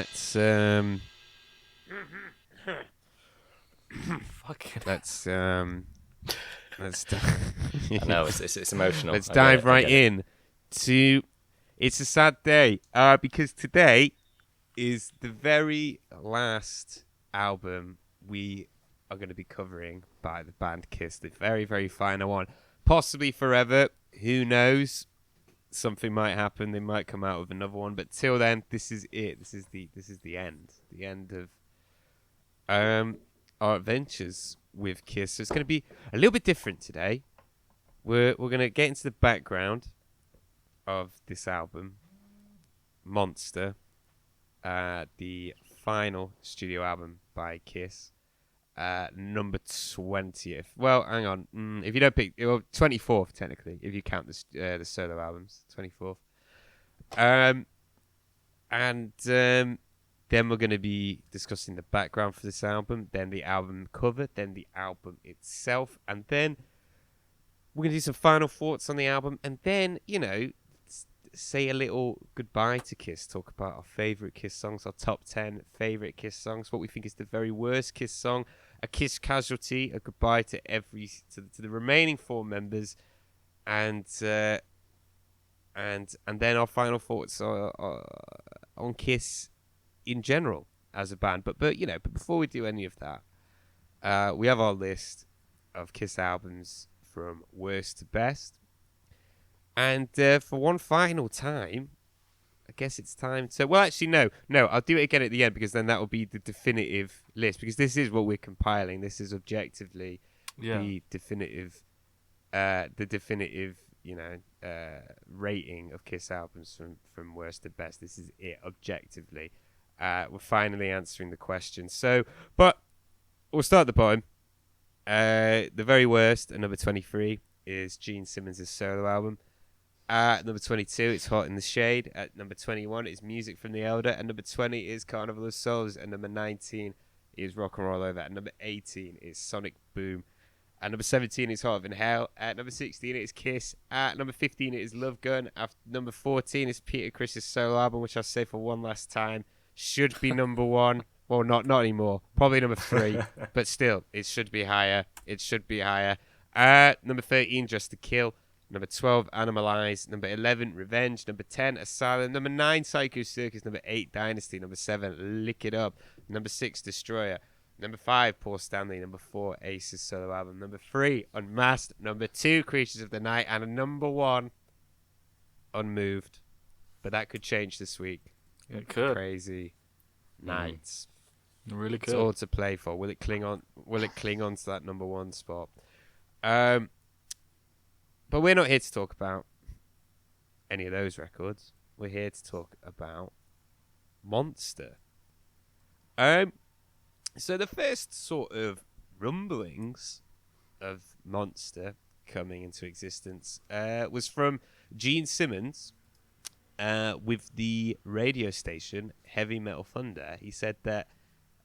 let's Fucking. let's I know it's emotional. Let's dive right in to. It's a sad day because today is the very last album we are going to be covering by the band Kiss. The very, very final one, possibly forever. Who knows? Something might happen. They might come out with another one, but till then, this is it. This is the end. The end of our adventures with Kiss. So it's going to be a little bit different today. We're going to get into the background of this album, Monster, the final studio album by Kiss, number 20th. Well, hang on. If you don't pick, well, 24th technically, if you count the solo albums, 24th. Then we're going to be discussing the background for this album, then the album cover, then the album itself, and then we're going to do some final thoughts on the album, and then, say a little goodbye to Kiss, talk about our favourite Kiss songs, our top 10 favourite Kiss songs, what we think is the very worst Kiss song, a Kiss casualty, a goodbye to the remaining 4 members, and then our final thoughts on Kiss in general as a band. But before we do any of that, we have our list of Kiss albums from worst to best. And for one final time, I guess it's time to... Well, actually, no. I'll do it again at the end because then that will be the definitive list. Because this is what we're compiling. This is objectively the definitive, rating of Kiss albums from worst to best. This is it, objectively. We're finally answering the question. So, but we'll start at the bottom. The very worst, at number 23, is Gene Simmons' solo album. At number 22, it's Hot in the Shade. At number 21 is Music from the Elder. At number 20 is Carnival of Souls. At number 19 is Rock and Roll Over. At number 18 is Sonic Boom. At number 17 is Hotter Than Hell. At number 16 it is Kiss. At number 15 it is Love Gun. At number 14 is Peter Criss' solo album, which I'll say for one last time should be number 1. Well, not anymore. Probably number 3. But still, it should be higher. Number 13, Just to Kill. Number 12, Animalize. Number 11, Revenge. Number 10, Asylum. Number 9, Psycho Circus. Number 8, Dynasty. Number 7, Lick It Up. Number 6, Destroyer. Number 5, Paul Stanley. Number 4, Ace's solo album. Number 3, Unmasked. Number 2, Creatures of the Night. And number 1, Unmoved. But that could change this week. It could. Crazy nights. It really could. It's all to play for. Will it cling on to that number 1 spot? But we're not here to talk about any of those records. We're here to talk about Monster. So the first sort of rumblings of Monster coming into existence was from Gene Simmons with the radio station Heavy Metal Thunder. He said that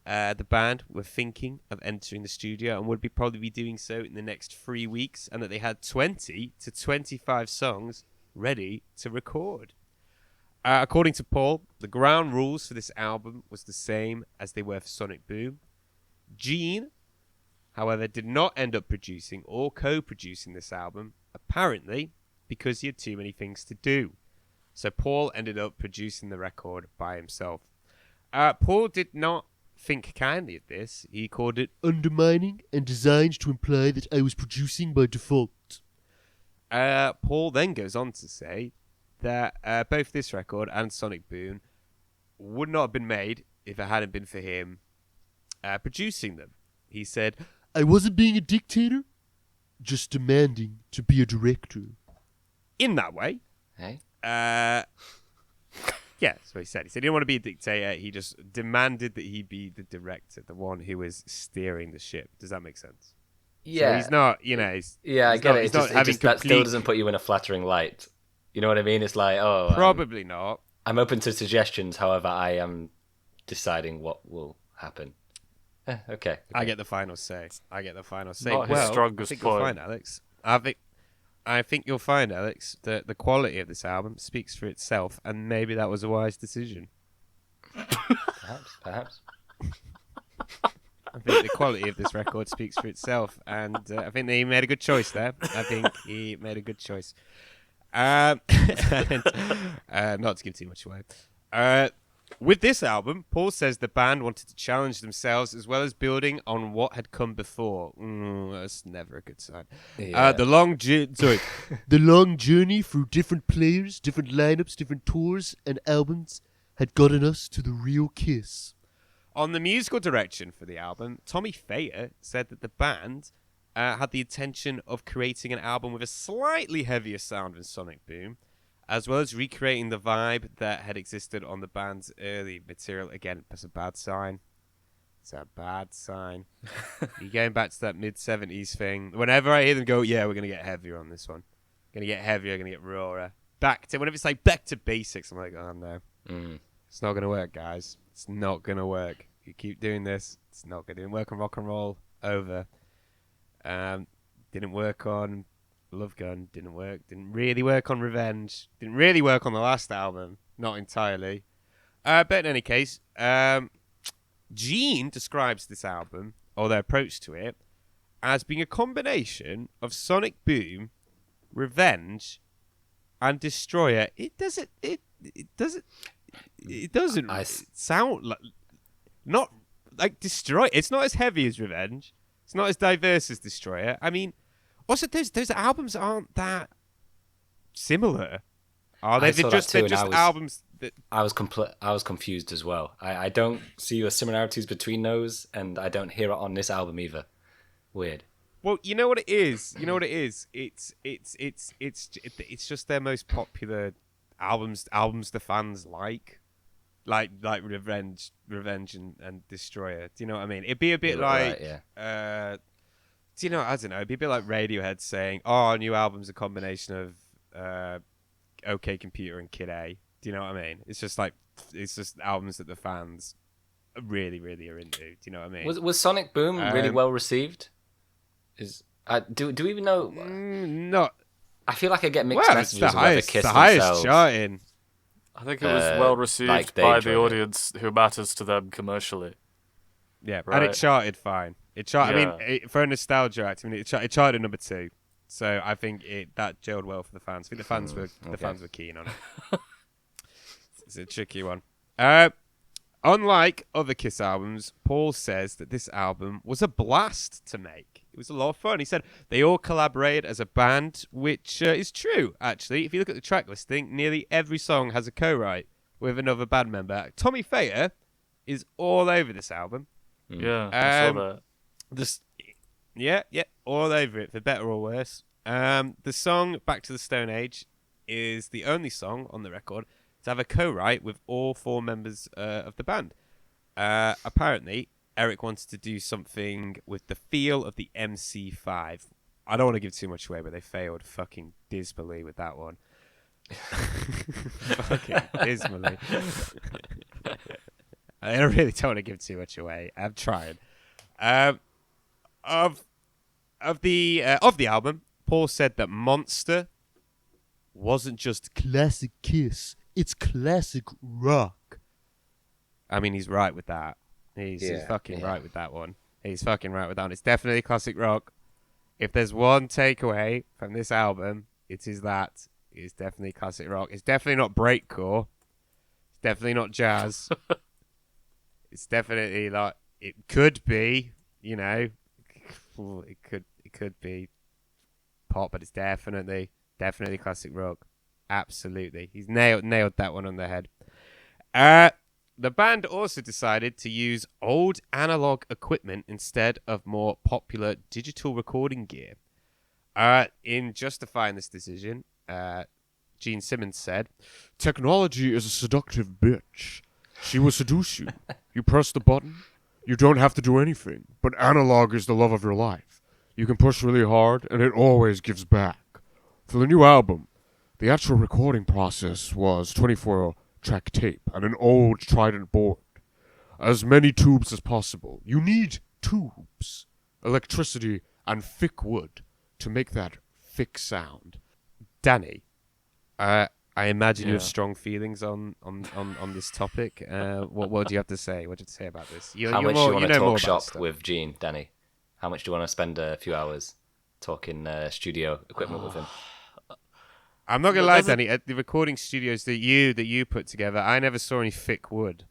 the band were thinking of entering the studio and would probably be doing so in the next 3 weeks, and that they had 20 to 25 songs ready to record. According to Paul, the ground rules for this album was the same as they were for Sonic Boom. Gene, however, did not end up producing or co-producing this album, apparently because he had too many things to do. So Paul ended up producing the record by himself. Paul did not think kindly of this. He called it undermining and designed to imply that I was producing by default. Paul then goes on to say that both this record and Sonic Boom would not have been made if it hadn't been for him producing them. He said, I wasn't being a dictator, just demanding to be a director. In that way. Hey? Yeah, that's what he said. He said he didn't want to be a dictator. He just demanded that he be the director, the one who was steering the ship. Does that make sense? Yeah. So he's not, I get it. That still doesn't put you in a flattering light. You know what I mean? It's like, probably not. I'm open to suggestions. However, I am deciding what will happen. Okay. I get the final say. Not his strongest I think point. you'll find, Alex. I think you'll find, Alex, that the quality of this album speaks for itself, and maybe that was a wise decision. Perhaps. I think the quality of this record speaks for itself, and I think he made a good choice there. I think he made a good choice. And, not to give too much away. With this album, Paul says the band wanted to challenge themselves as well as building on what had come before. That's never a good sign. Yeah. The long journey through different players, different lineups, different tours and albums had gotten us to the real Kiss. On the musical direction for the album, Tommy Thayer said that the band had the intention of creating an album with a slightly heavier sound than Sonic Boom, as well as recreating the vibe that had existed on the band's early material. Again, that's a bad sign. It's a bad sign. You're going back to that mid-70s thing. Whenever I hear them go, yeah, we're going to get heavier on this one. Going to get heavier, going to get rawer. Whenever it's like back to basics, I'm like, oh no. It's not going to work, guys. It's not going to work. You keep doing this, it's not going to work on rock and roll. Over. Didn't work on Love Gun. Didn't work. Didn't really work on Revenge. Didn't really work on the last album. Not entirely. But in any case, Gene describes this album, or their approach to it, as being a combination of Sonic Boom, Revenge, and Destroyer. It doesn't sound like not like Destroyer. It's not as heavy as Revenge. It's not as diverse as Destroyer. I mean, also those albums aren't that similar, are they? They're just albums that I was confused as well. I don't see the similarities between those, and I don't hear it on this album either. Weird. Well, you know what it is. It's just their most popular albums the fans like Revenge and Destroyer. Do you know what I mean? It'd be a bit like, right, yeah. Do you know? I don't know. It'd be a bit like Radiohead saying, "Oh, our new album's a combination of OK Computer and Kid A." Do you know what I mean? It's just albums that the fans really, really are into. Do you know what I mean? Was Sonic Boom really well received? Do we even know? Not. I feel like I get mixed messages about the Kiss the highest themselves. charting. I think it was well received like by the audience who matters to them commercially. Yeah, right? And it charted fine. It charted. Yeah. I mean, for a nostalgia act, it charted at number 2. So I think that gelled well for the fans. I think the fans were keen on it. It's a tricky one. Unlike other Kiss albums, Paul says that this album was a blast to make. It was a lot of fun. He said they all collaborated as a band, which is true, actually. If you look at the track listing, nearly every song has a co-write with another band member. Tommy Thayer is all over this album. Yeah, I saw that. Yeah, all over it, for better or worse. The song Back to the Stone Age is the only song on the record to have a co-write with all 4 members of the band. Apparently, Eric wanted to do something with the feel of the MC5. I don't want to give too much away, but they failed fucking dismally with that one. Fucking dismally. I really don't want to give too much away. I'm trying. Of the album, Paul said that Monster wasn't just classic Kiss, it's classic rock. I mean, he's right with that. He's fucking right with that one. He's fucking right with that one. It's definitely classic rock. If there's one takeaway from this album, it is that it's definitely classic rock. It's definitely not breakcore. It's definitely not jazz. It's definitely like, it could be, it could be pop, but it's definitely classic rock. Absolutely. He's nailed that one on the head. The band also decided to use old analog equipment instead of more popular digital recording gear. In justifying this decision, Gene Simmons said, "Technology is a seductive bitch. She will seduce you. You press the button, you don't have to do anything. But analog is the love of your life. You can push really hard, and it always gives back." For the new album, the actual recording process was 24-track tape and an old Trident board. As many tubes as possible. You need tubes, electricity, and thick wood to make that thick sound. Danny, I I imagine you have strong feelings on this topic. What do you have to say? What do you have to say about this? How much do you want to talk shop with Gene, Danny? How much do you want to spend a few hours talking studio equipment with him? I'm not gonna lie, Danny. At the recording studios that you put together, I never saw any thick wood.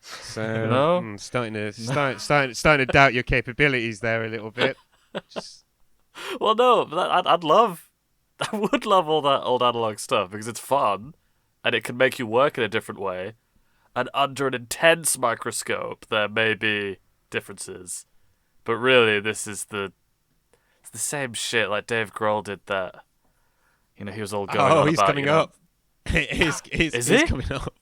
So No? Starting to doubt your capabilities there a little bit. Well, no, but I would love all that old analog stuff because it's fun, and it can make you work in a different way. And under an intense microscope, there may be differences, but really, it's the same shit. Like Dave Grohl did that. You know, he was all going on he's about, coming up. He's coming up.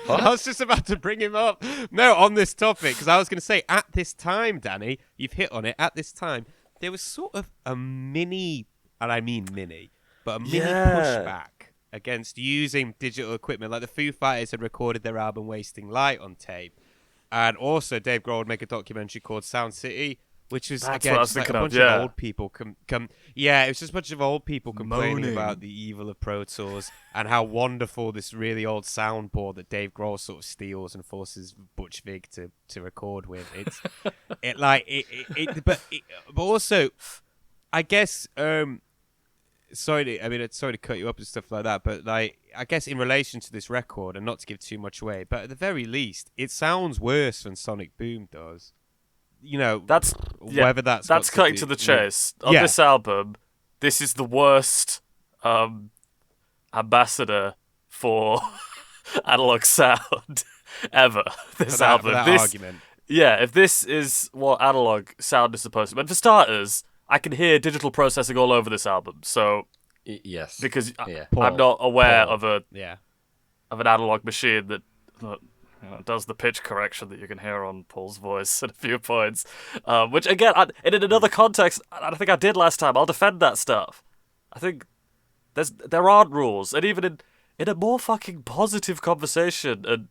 I was just about to bring him up. No, on this topic, because I was going to say, at this time, Danny, you've hit on it. At this time, there was sort of a mini, and I mean mini, but a mini pushback against using digital equipment. Like the Foo Fighters had recorded their album Wasting Light on tape. And also Dave Grohl would make a documentary called Sound City, which was, again, just like a bunch of old people it was just a bunch of old people complaining about the evil of Pro Tools and how wonderful this really old soundboard that Dave Grohl sort of steals and forces Butch Vig to record with. But also, I guess, sorry to cut you up and stuff like that, but like, I guess in relation to this record, and not to give too much away, but at the very least, it sounds worse than Sonic Boom does. You know, whether that's cutting to the chase. On this album, this is the worst ambassador for analog sound ever. This album, argument. Yeah, if this is what analog sound is supposed to be, but for starters, I can hear digital processing all over this album. So yes, because I'm not aware of an analog machine that does the pitch correction that you can hear on Paul's voice at a few points. Which, again, in another context, I think I did last time, I'll defend that stuff. I think there aren't rules. And even in a more fucking positive conversation and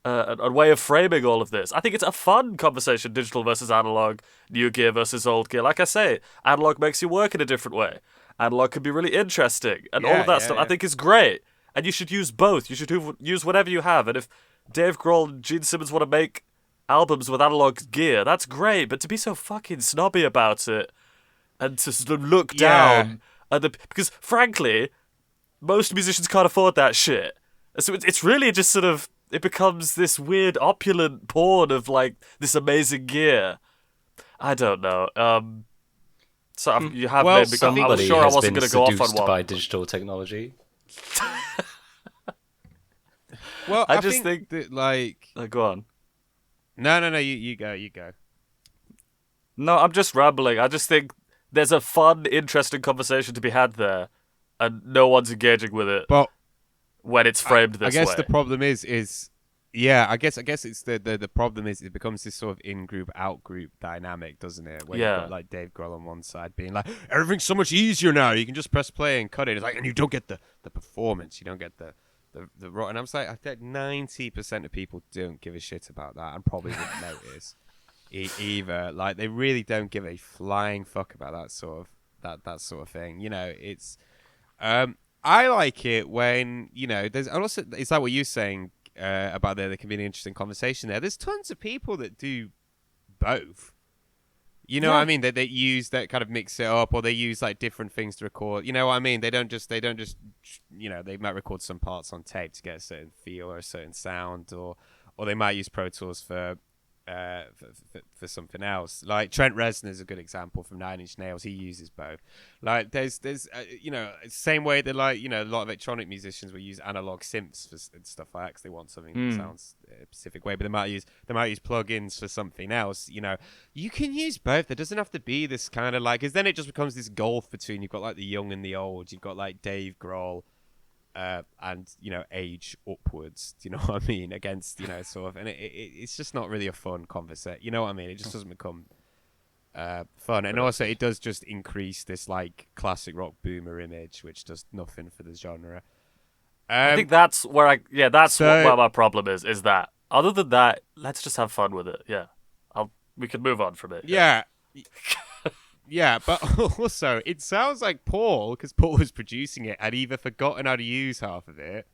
a way of framing all of this, I think it's a fun conversation, digital versus analog, new gear versus old gear. Like I say, analog makes you work in a different way. Analog can be really interesting. And all of that stuff I think is great. And you should use both. You should use whatever you have. And if Dave Grohl and Gene Simmons want to make albums with analog gear, that's great, but to be so fucking snobby about it and to sort of look down because frankly, most musicians can't afford that shit. So it's really just sort of, it becomes this weird opulent porn of like this amazing gear. I don't know. So you have made me. I was sure I wasn't going to go off on one. By digital technology. Well, I just think that, like... go on. No, you go. No, I'm just rambling. I just think there's a fun, interesting conversation to be had there, and no one's engaging with it when it's framed this way. I guess the problem is I guess it's the problem is it becomes this sort of in-group, out-group dynamic, doesn't it? Where you've got, like, Dave Grohl on one side being like, everything's so much easier now, you can just press play and cut it. It's like, and you don't get the performance, you don't get the raw, and I'm like, I think 90% of people don't give a shit about that, and probably wouldn't notice either. Like, they really don't give a flying fuck about that sort of thing. You know, it's I like it when, you know, there's also, it's like what you're saying about there can be an interesting conversation there. There's tons of people that do both. You know what I mean? They use that, kind of mix it up, or they use like different things to record. You know what I mean? They don't just, you know, they might record some parts on tape to get a certain feel or a certain sound, or they might use Pro Tools for something else. Like Trent Reznor is a good example from Nine Inch Nails. He uses both. Like there's you know, same way that, like, you know, a lot of electronic musicians will use analog synths and stuff like that because they want something that sounds a specific way, but they might use plugins for something else. You know, you can use both. There doesn't have to be this kind of like, because then it just becomes this gulf between, you've got like the young and the old. You've got like Dave Grohl and, you know, age upwards, do you know what I mean, against, you know, sort of, and it's just not really a fun conversation, you know what I mean? It just doesn't become fun, and also it does just increase this like classic rock boomer image, which does nothing for the genre. I think that's where where my problem is that other than that, let's just have fun with it. We can move on from it. Yeah. Yeah, but also it sounds like Paul, because Paul was producing it, had either forgotten how to use half of it,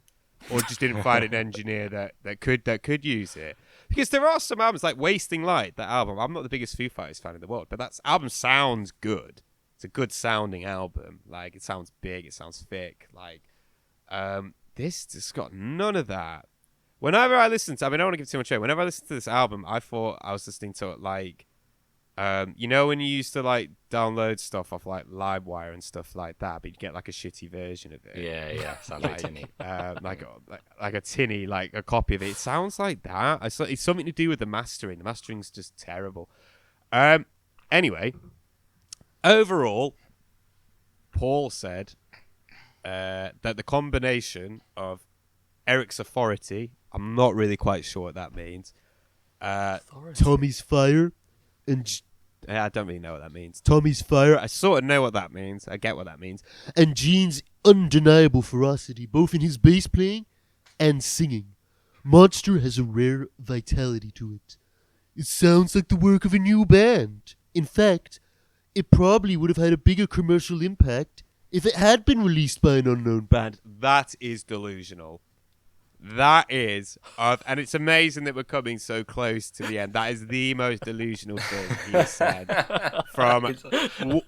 or just didn't find an engineer that could use it. Because there are some albums like Wasting Light, that album. I'm not the biggest Foo Fighters fan in the world, but that album sounds good. It's a good sounding album. Like, it sounds big, it sounds thick. Like, this just got none of that. Whenever I listen to, I don't want to give too much away. Whenever I listen to this album, I thought I was listening to it like, you know, when you used to like download stuff off like LimeWire and stuff like that, but you get like a shitty version of it. Yeah, sounds like tinny. Like a tinny, like a copy of it. It sounds like that. It's something to do with the mastering. The mastering's just terrible. Anyway, overall, Paul said that the combination of Eric's authority, I'm not really quite sure what that means, Tommy's fire, and I don't really know what that means. Tommy's fire, I sort of know what that means. I get what that means. And Gene's undeniable ferocity, both in his bass playing and singing. Monster has a rare vitality to it. It sounds like the work of a new band. In fact, it probably would have had a bigger commercial impact if it had been released by an unknown band. That is delusional. That is, and it's amazing that we're coming so close to the end. That is the most delusional thing he has said. I'm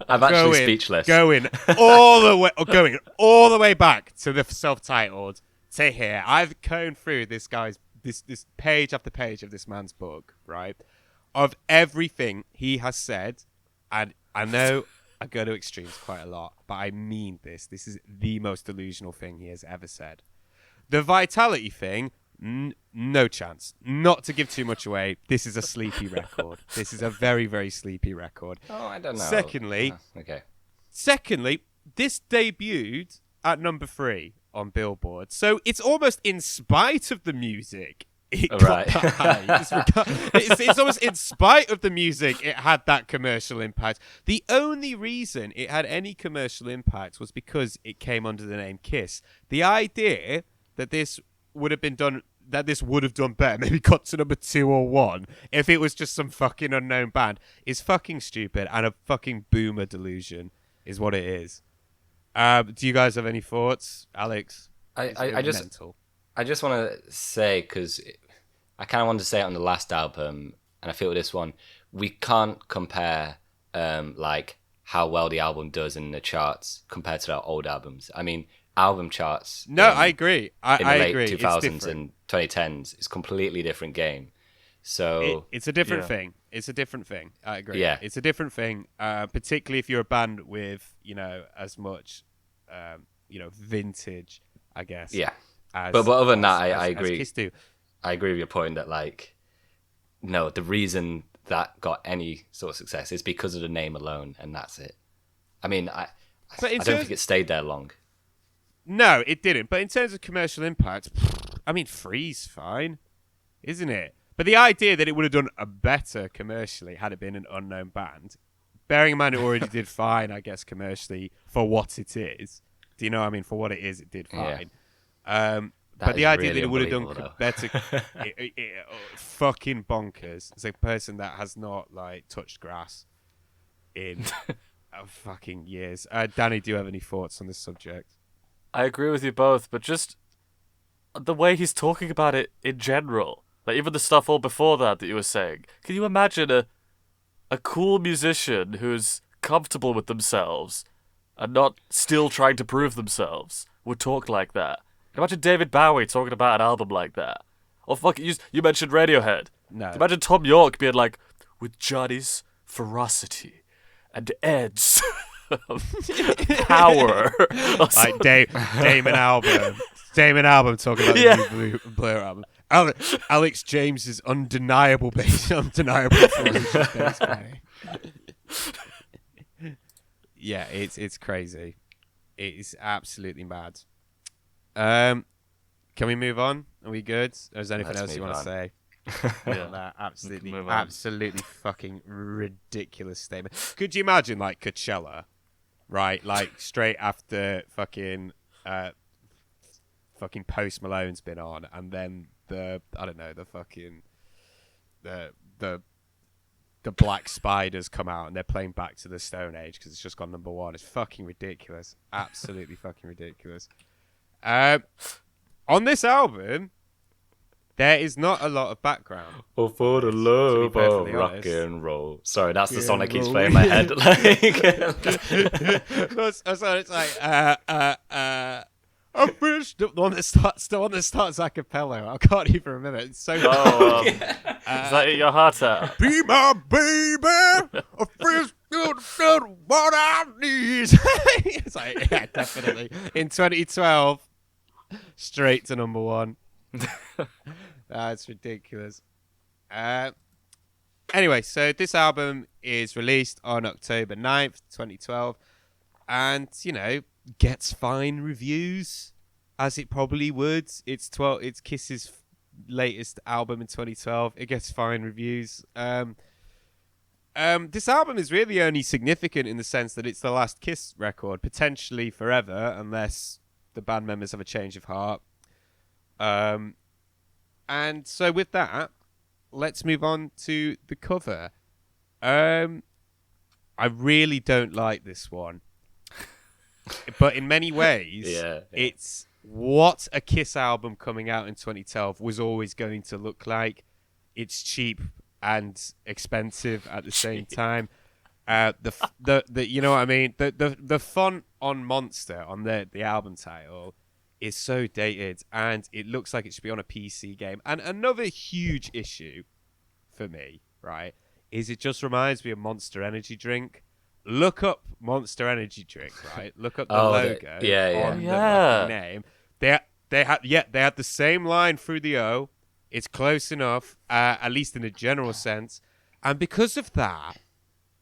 actually speechless. Going all the way back to the self-titled to here. I've combed through this guy's this page after page of this man's book, right? Of everything he has said, and I know I go to extremes quite a lot, but I mean this. This is the most delusional thing he has ever said. The vitality thing, no chance. Not to give too much away, this is a sleepy record. This is a very, very sleepy record. Oh, I don't know. Secondly, this debuted at number 3 on Billboard. So it's almost in spite of the music. Right. It's almost in spite of the music it had that commercial impact. The only reason it had any commercial impact was because it came under the name Kiss. The idea that this would have done better, maybe got to number 2 or 1, if it was just some fucking unknown band, is fucking stupid and a fucking boomer delusion is what it is. Do you guys have any thoughts, Alex? I just want to say, because I kind of wanted to say it on the last album, and I feel with this one, we can't compare like how well the album does in the charts compared to our old albums. I mean, album charts. No, I agree. In the late agree. 2000s and 2010s, it's a completely different game. So it's a different thing. It's a different thing. I agree. Yeah, it's a different thing. Particularly if you're a band with as much vintage, I guess. Yeah. But other than that, I agree. Kiss do. I agree with your point that no, the reason that got any sort of success is because of the name alone, and that's it. I mean, I don't think it stayed there long. No, it didn't. But in terms of commercial impact, I mean, Free's fine, isn't it? But the idea that it would have done a better commercially had it been an unknown band, bearing in mind it already did fine, I guess, commercially for what it is. Do you know what I mean? For what it is, it did fine. Yeah. But the idea that it would have done better, fucking bonkers. It's a person that has not touched grass in fucking years. Danny, do you have any thoughts on this subject? I agree with you both, but just the way he's talking about it in general, like even the stuff all before that you were saying. Can you imagine a cool musician who's comfortable with themselves and not still trying to prove themselves would talk like that? Imagine David Bowie talking about an album like that. Or you mentioned Radiohead. No. Imagine Tom York being like, with Johnny's ferocity and Ed's power. Like Damon Albarn talking about the new Blur album. Alex James's undeniable bass playing. Yeah, it's crazy. It is absolutely mad. Can we move on? Are we good? Or is there anything else you want to say? That absolutely fucking ridiculous statement. Could you imagine Coachella, right? Straight after fucking Post Malone's been on, and then the the Black Spiders come out and they're playing Back to the Stone Age because it's just gone number 1. It's fucking ridiculous. Absolutely fucking ridiculous. On this album, there is not a lot of background. Oh, for the love of rock and roll. Sorry, that's the song that keeps playing in my head. So it's like, I wish the one that starts a cappella. I can't even remember. It's so. Is that your heart out? Be my baby, a fish what I need. It's like, yeah, definitely. In 2012, straight to number 1. That's ridiculous. Anyway, so this album is released on October 9th, 2012, and gets fine reviews, as it probably would. It's Kiss's latest album in 2012. It gets fine reviews. This album is really only significant in the sense that it's the last Kiss record, potentially forever, unless the band members have a change of heart. And so with that, let's move on to the cover. I really don't like this one. But in many ways, it's what a Kiss album coming out in 2012 was always going to look like. It's cheap and expensive at the same time. The you know what I mean? The font on Monster, on the album title, is so dated, and it looks like it should be on a PC game. And another huge issue for me, right, is it just reminds me of Monster Energy drink. Look up Monster Energy drink, right? Look up the logo on the fucking name. They had the same line through the O. It's close enough, at least in a general sense. And because of that,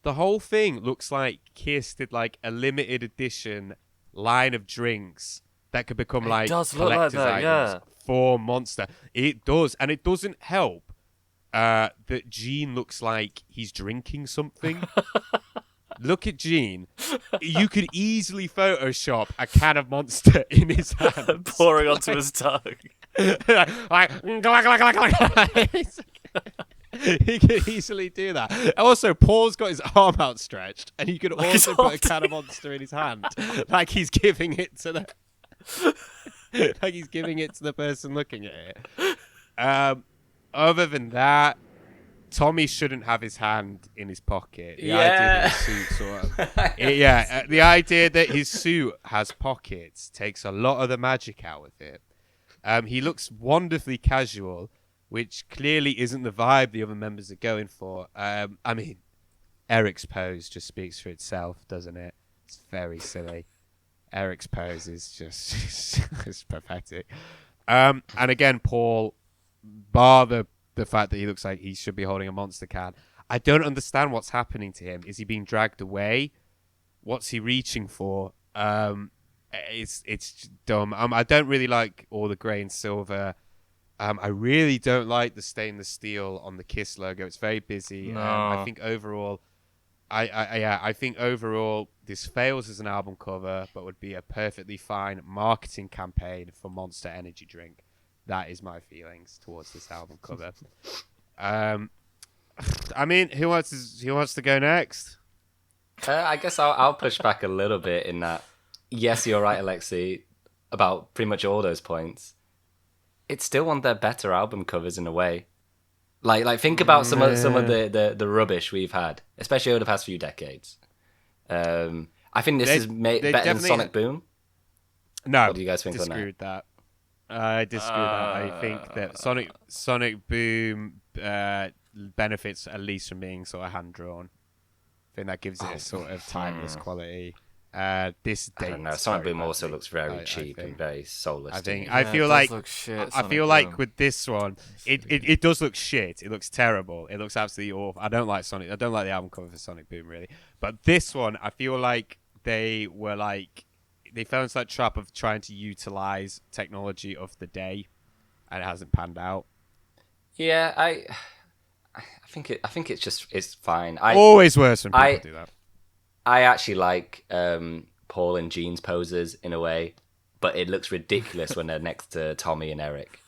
the whole thing looks like Kiss did like a limited edition line of drinks that could become like collector's items for Monster. It does, and it doesn't help that Gene looks like he's drinking something. Look at Gene. You could easily Photoshop a can of Monster in his hand. Pouring onto his tongue. He could easily do that. Also, Paul's got his arm outstretched, and he could also put a can of Monster in his hand. Like he's giving it to the person looking at it. Other than that, Tommy shouldn't have his hand in his pocket. The idea that his suit the idea that his suit has pockets takes a lot of the magic out of it. He looks wonderfully casual, which clearly isn't the vibe the other members are going for. I mean, Eric's pose just speaks for itself, doesn't it? It's very silly. Eric's pose is just it's pathetic. And again, Paul, bar the fact that he looks like he should be holding a Monster can, I don't understand what's happening to him. Is he being dragged away? What's he reaching for? It's dumb. I don't really like all the grey and silver. I really don't like the stainless steel on the Kiss logo. It's very busy. No. I think overall, I think overall this fails as an album cover, but would be a perfectly fine marketing campaign for Monster Energy drink. That is my feelings towards this album cover. I mean, who wants to go next? I guess I'll push back a little bit in that. Yes, you're right, Alexei, about pretty much all those points. It's still one of their better album covers in a way. Like think about some of the rubbish we've had, especially over the past few decades. I think this is better than Sonic Boom. No, what do you guys think on that? Disagree with that. I disagree with that. I think that Sonic Boom benefits at least from being sort of hand drawn. I think that gives it a sort of timeless quality. This I don't know. Sonic Boom also looks very cheap and very soulless. I feel like with this one, it does look shit. It looks terrible. It looks absolutely awful. I don't like Sonic. I don't like the album cover for Sonic Boom really. But this one, I feel like they fell into that trap of trying to utilize technology of the day, and it hasn't panned out. Yeah, I think it's fine. Always worse when people do that. I actually like Paul and Gene's poses in a way, but it looks ridiculous when they're next to Tommy and Eric.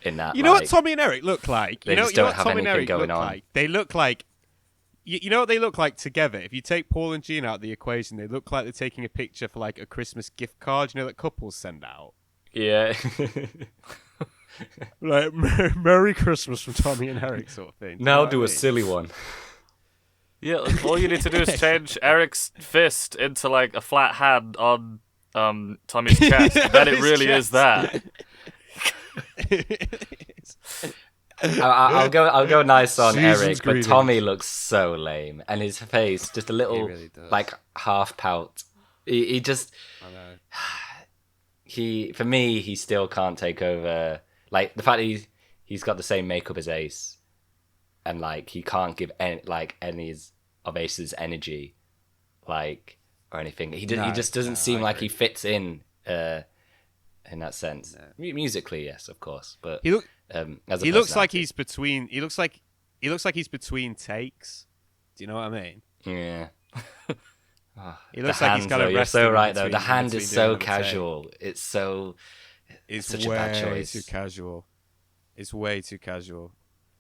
In that, you know what Tommy and Eric look like? They just don't have anything going on. They look like you know what they look like together? If you take Paul and Gene out of the equation, they look like they're taking a picture for like a Christmas gift card, you know, that couples send out. Yeah. Like, Merry Christmas from Tommy and Eric sort of thing. Now do a silly one. Yeah, all you need to do is change Eric's fist into like a flat hand on Tommy's chest. And then it really is that. I'll go nice on Season's Eric, greetings. but Tommy looks so lame, and his face just a little really does. like half pout. He just I know. for me he still can't take over. Like the fact that he's got the same makeup as Ace, and like he can't give any of Ace's energy, like or anything. He just doesn't seem like he fits in that sense. No. Musically, yes, of course, but He looks like he's between. He looks like he's between takes. Do you know what I mean? Yeah. He looks like he's kind of. You're so right though. The hand is so casual. It's so. It's such a bad choice. Too casual. It's way too casual.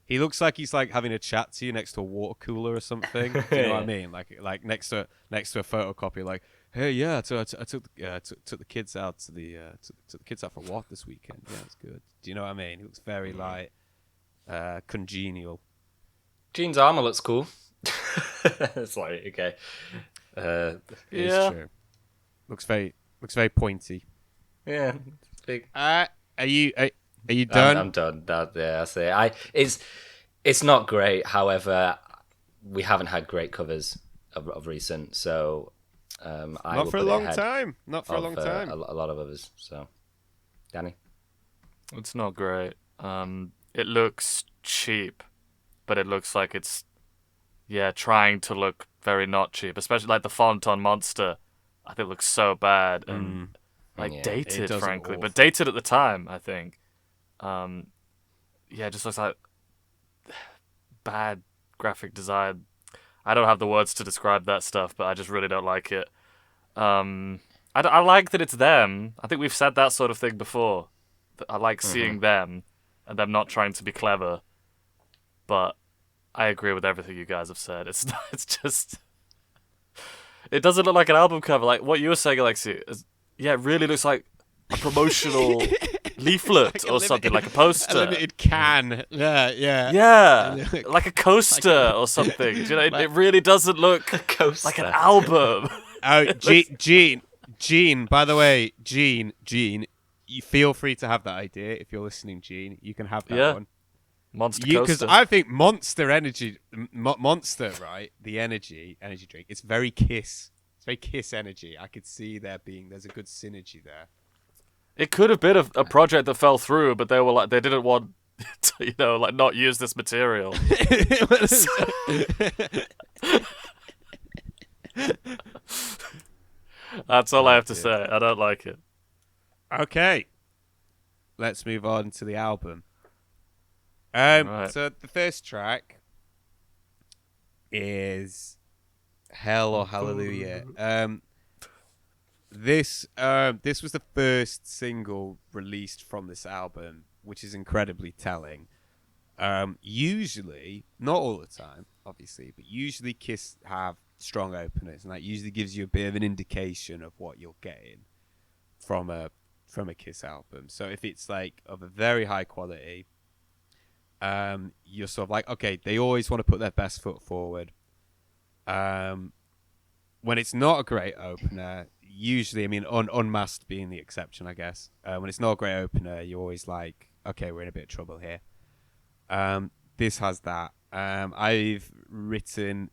He looks like he's like having a chat to you next to a water cooler or something. Do you know what I mean? Like next to a photocopy. Like, hey, yeah, I took the kids out to took the kids out for a walk this weekend. Yeah, it's good. Do you know what I mean? He looks very like congenial. Gene's armor looks cool. It's like okay. It's true. Looks very pointy. Yeah, it's big. Are you done? I'm done. I say it's not great. However, we haven't had great covers of recent, so not for a long time. Not for a long time. A lot of others. So, Danny, it's not great. It looks cheap, but it looks like it's trying to look very not cheap. Especially like the font on Monster, I think looks so bad and dated, frankly, but dated at the time. I think. It just looks like bad graphic design. I don't have the words to describe that stuff, but I just really don't like it. I like that it's them. I think we've said that sort of thing before. I like seeing them and them not trying to be clever. But I agree with everything you guys have said. It's just... It doesn't look like an album cover. Like what you were saying, Alexei. It really looks like a promotional... leaflet or something, like a poster. A limited can. Yeah. Like a coaster or something. You know, it really doesn't look like an album. Oh, Gene, by the way, Gene, you feel free to have that idea. If you're listening, Gene, you can have that one. Monster coaster. Because I think Monster Energy, Monster, right? The energy drink, it's very Kiss. It's very Kiss energy. I could see there's a good synergy there. It could have been a project that fell through, but they didn't want to, not use this material. That's all I have to say. I don't like it. Okay. Let's move on to the album. Right. So the first track is Hell or Hallelujah. This was the first single released from this album, which is incredibly telling. Usually, not all the time, obviously, but usually Kiss have strong openers, and that usually gives you a bit of an indication of what you're getting from a Kiss album. So if it's like of a very high quality, you're sort of like, okay, they always want to put their best foot forward. When it's not a great opener, usually, I mean, Unmasked being the exception, I guess. When it's not a great opener, you're always like, okay, we're in a bit of trouble here. This has that. I've written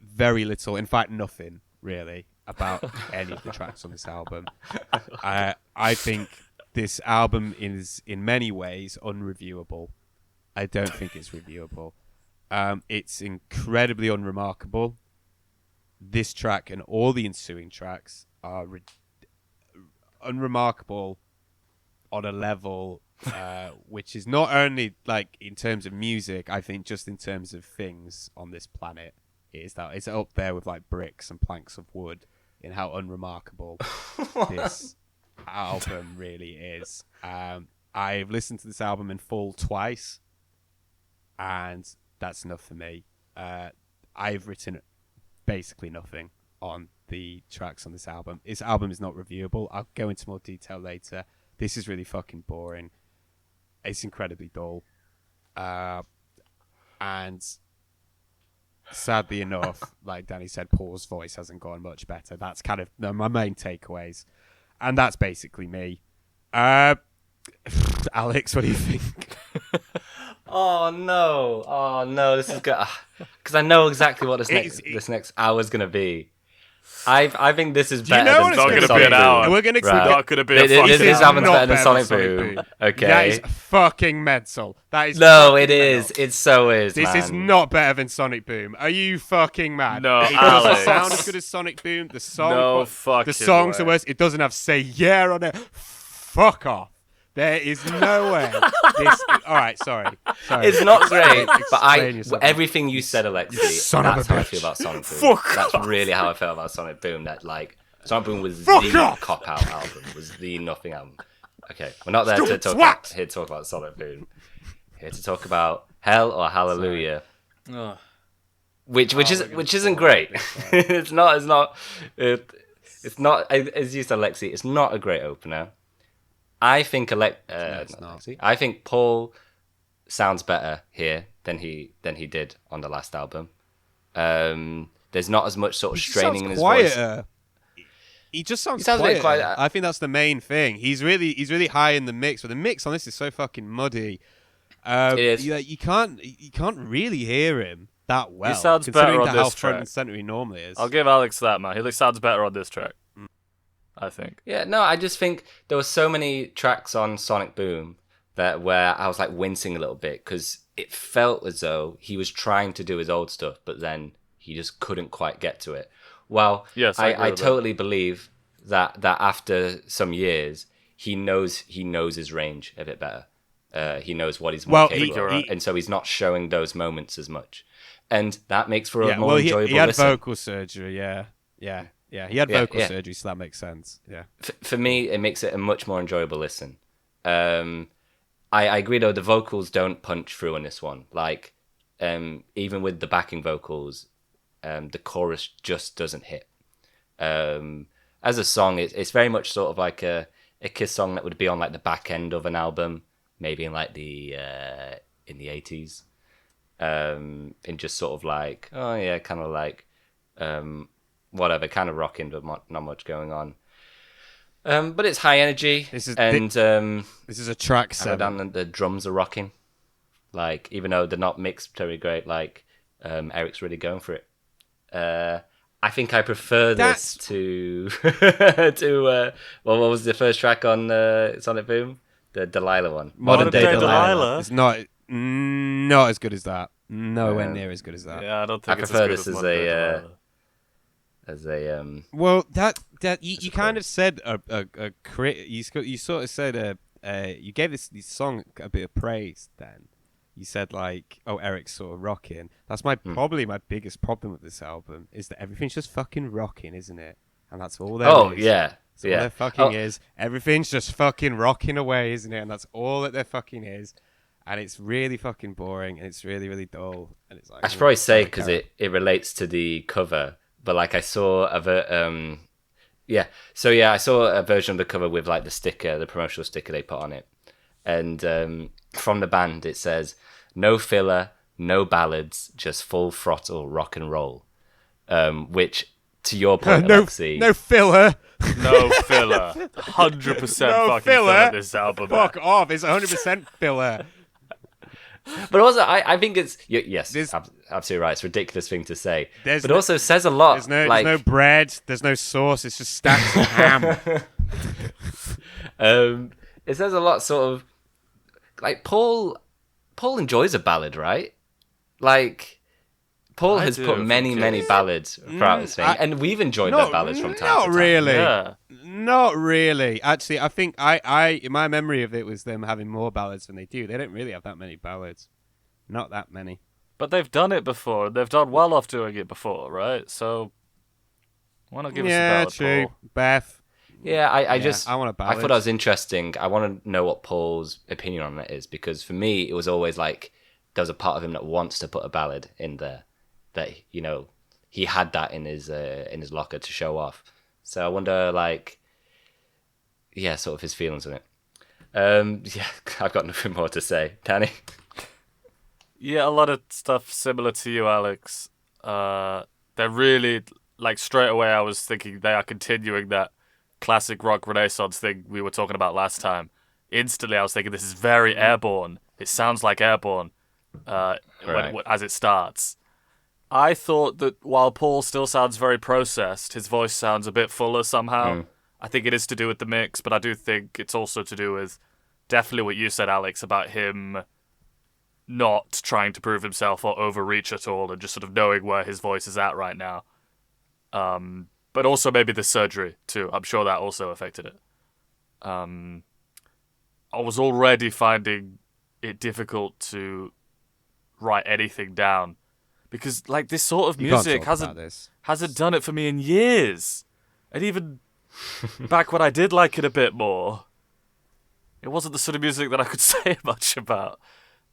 very little, in fact, nothing really about any of the tracks on this album. I think this album is, in many ways, unreviewable. I don't think it's reviewable. It's incredibly unremarkable. This track and all the ensuing tracks are unremarkable on a level which is not only like in terms of music, I think just in terms of things on this planet. It's up there with like bricks and planks of wood in how unremarkable this album really is. I've listened to this album in full twice, and that's enough for me. I've written basically nothing on the tracks on this album. This album is not reviewable. I'll go into more detail later. This is really fucking boring. It's incredibly dull. And sadly enough, like Danny said, Paul's voice hasn't gone much better. That's kind of my main takeaways. And that's basically me. Alex, what do you think? Oh no! This is good because I know exactly what this next hour is gonna be. I think this is better than it's not going to be an Sonic hour. Boom. We're going to not going to be a fucking This hour. album's better than Sonic Boom. Okay. That is fucking mental. That is no, it is. It so is. This man. is not better than Sonic Boom. Are you fucking mad? No, it Alex. doesn't sound as good as Sonic Boom. The song, No fucking the songs way. are worse. It doesn't have "Say Yeah" on it. Fuck off. There is no way. All right, sorry. It's not great, but Explain yourself. everything you said, Alexei, son of a that's how I bitch. feel about Sonic Boom. Fuck That's off. really how I felt about Sonic Boom. That like Sonic Boom was Fuck the off. cop-out album, was the nothing album. Okay, we're not there Stupid to talk twat. here to talk about Sonic Boom. Here to talk about Hell or Hallelujah. Ugh. Which isn't great. It's not as you said, Alexei. It's not a great opener. I think it's not. Alexei, I think Paul sounds better here than he did on the last album. There's not as much sort of straining in his voice. He just sounds, He sounds a bit quieter. quiet. I think that's the main thing. He's really high in the mix, but the mix on this is so fucking muddy. It is. You can't really hear him that well. He sounds considering better on how this front track. and center he normally is. I'll give Alex that, man. He sounds better on this track. I think. Yeah, no, I just think there were so many tracks on Sonic Boom where I was like wincing a little bit because it felt as though he was trying to do his old stuff, but then he just couldn't quite get to it. Well, Yes, I agree I with totally believe that after some years he knows his range a bit better. He knows what he's more capable of, and so he's not showing those moments as much, and that makes for a more enjoyable he had listen. vocal surgery. Yeah. He had vocal surgery, so that makes sense. Yeah. For me, it makes it a much more enjoyable listen. I agree though, the vocals don't punch through on this one. Like, even with the backing vocals, the chorus just doesn't hit. As a song, it's very much sort of like a Kiss song that would be on like the back end of an album, maybe in like in the 80s. In just sort of like, oh yeah, kind of like whatever, kind of rocking, but not much going on. But it's high energy, This is a track and 7. the drums are rocking. Like, even though they're not mixed very great, like Eric's really going for it. I think I prefer this to what was the first track on Sonic Boom? The Delilah one. Modern Day Delilah. It's not as good as that. Nowhere near as good as that. Yeah, I don't think I it's prefer as this good as a Well, that you kind of said you sort of said you gave this song a bit of praise. Then you said like, oh, Eric's sort of rocking. That's probably my biggest problem with this album is that everything's just fucking rocking, isn't it? And that's all there is. Oh yeah, That's all there fucking is. Everything's just fucking rocking away, isn't it? And that's all that there fucking is. And it's really fucking boring, and it's really, really dull. And it's like, I should probably say because it relates to the cover, but like I saw I saw a version of the cover with like the sticker, the promotional sticker they put on it, and from the band it says no filler, no ballads, just full throttle rock and roll, which to your point, Alexei, no filler. No filler. 100% No fucking filler. filler this album. Fuck off! It's 100% filler. But also, I think it's yes, There's- absolutely right. It's a ridiculous thing to say, There's but no- also says a lot. There's like, no bread. There's no sauce. It's just stacks of ham. it says a lot. Sort of like Paul enjoys a ballad, right? Like Paul has do, put for many Kiss. ballads throughout this thing, and we've enjoyed their ballads from time to Not time. really. Yeah. Not really. Actually, I think I in my memory of it was them having more ballads than they do. They don't really have that many ballads. Not that many. But they've done it before. They've done well off doing it before, right? So why not give us a ballad, true. Paul? Beth. Yeah, I just I want a I thought ballad. that was interesting. I want to know what Paul's opinion on it is, because for me it was always like there's a part of him that wants to put a ballad in there, that he had that in his locker to show off. So I wonder, like, yeah, sort of his feelings on it. Yeah, I've got nothing more to say. Danny? Yeah, a lot of stuff similar to you, Alex. They're really, like, straight away I was thinking they are continuing that classic rock renaissance thing we were talking about last time. Instantly I was thinking this is very Airborne. It sounds like Airborne as it starts. I thought that while Paul still sounds very processed, his voice sounds a bit fuller somehow. I think it is to do with the mix, but I do think it's also to do with definitely what you said, Alex, about him not trying to prove himself or overreach at all and just sort of knowing where his voice is at right now. But also maybe the surgery, too. I'm sure that also affected it. I was already finding it difficult to write anything down because, like, this sort of music hasn't done it for me in years. And even back when I did like it a bit more, it wasn't the sort of music that I could say much about.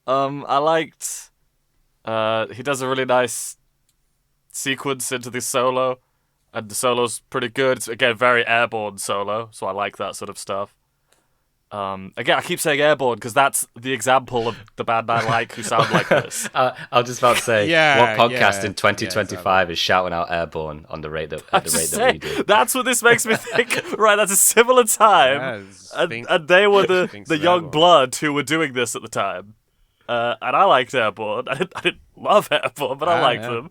I liked... he does a really nice sequence into this solo, and the solo's pretty good. It's, again, very Airborne solo, so I like that sort of stuff. Again, I keep saying Airborne because that's the example of the band I like who sound like this. I was just about to say, what podcast in 2025 is shouting out Airborne on the rate that we do? That's what this makes me think. Right, that's a similar time, and they were the young blood who were doing this at the time. And I liked Airborne. I didn't love Airborne, but I liked them.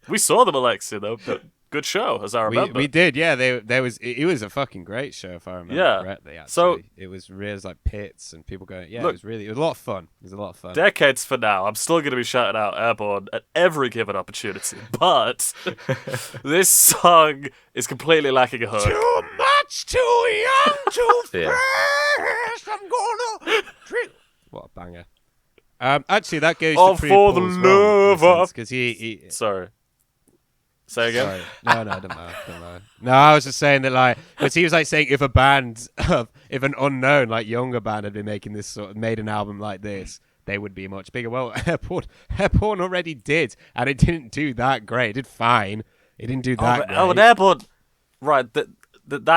We saw them, Alexei, though. But good show, as I remember. We did, yeah. It was a fucking great show, if I remember correctly. Actually. So it was really like pits and people going. Yeah, it was a lot of fun. It was a lot of fun. Decades for now, I'm still going to be shouting out Airborne at every given opportunity. But this song is completely lacking a hook. Too much, too young, too fresh. I'm gonna. What a banger. Actually, that goes to Free for the Paul's love of... because he. Sorry. Say again? Sorry. No, don't matter. No, I was just saying that, like, because he was like saying if if an unknown, like, younger band had been made an album like this, they would be much bigger. Well, Airborne already did, and it didn't do that great. It did fine. It didn't do that great. Oh, and Airborne, right? That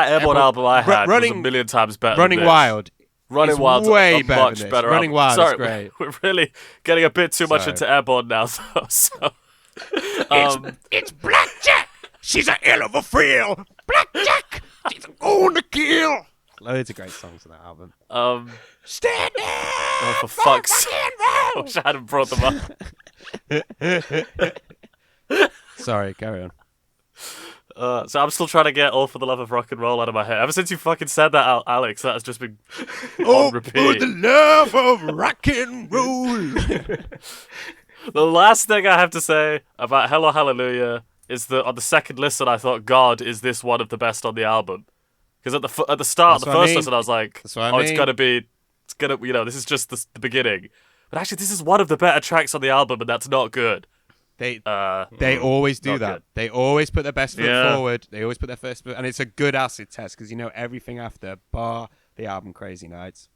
Airborne album I had was a million times better. Running than this. Wild. Running Wild, way better much than this. better. Running Wild is great. We're really getting a bit too much into Airborne now, though. So. It's Blackjack. She's a hell of a thrill. Blackjack. She's going to kill. Loads of great songs on that album. Stand down. Oh, for fuck's sake! I wish I hadn't brought them up. Sorry, carry on. So I'm still trying to get "All for the Love of Rock and Roll" out of my head. Ever since you fucking said that out, Alex, that has just been on repeat. For the love of rock and roll. The last thing I have to say about "Hello Hallelujah" is that on the second listen, I thought, "God, is this one of the best on the album?" Because at the start, the first listen, I was like, it's gonna be, this is just the beginning. But actually, this is one of the better tracks on the album, and that's not good. They always do that. Good. They always put their best foot forward. They always put their first foot, and it's a good acid test because everything after bar the album Crazy Nights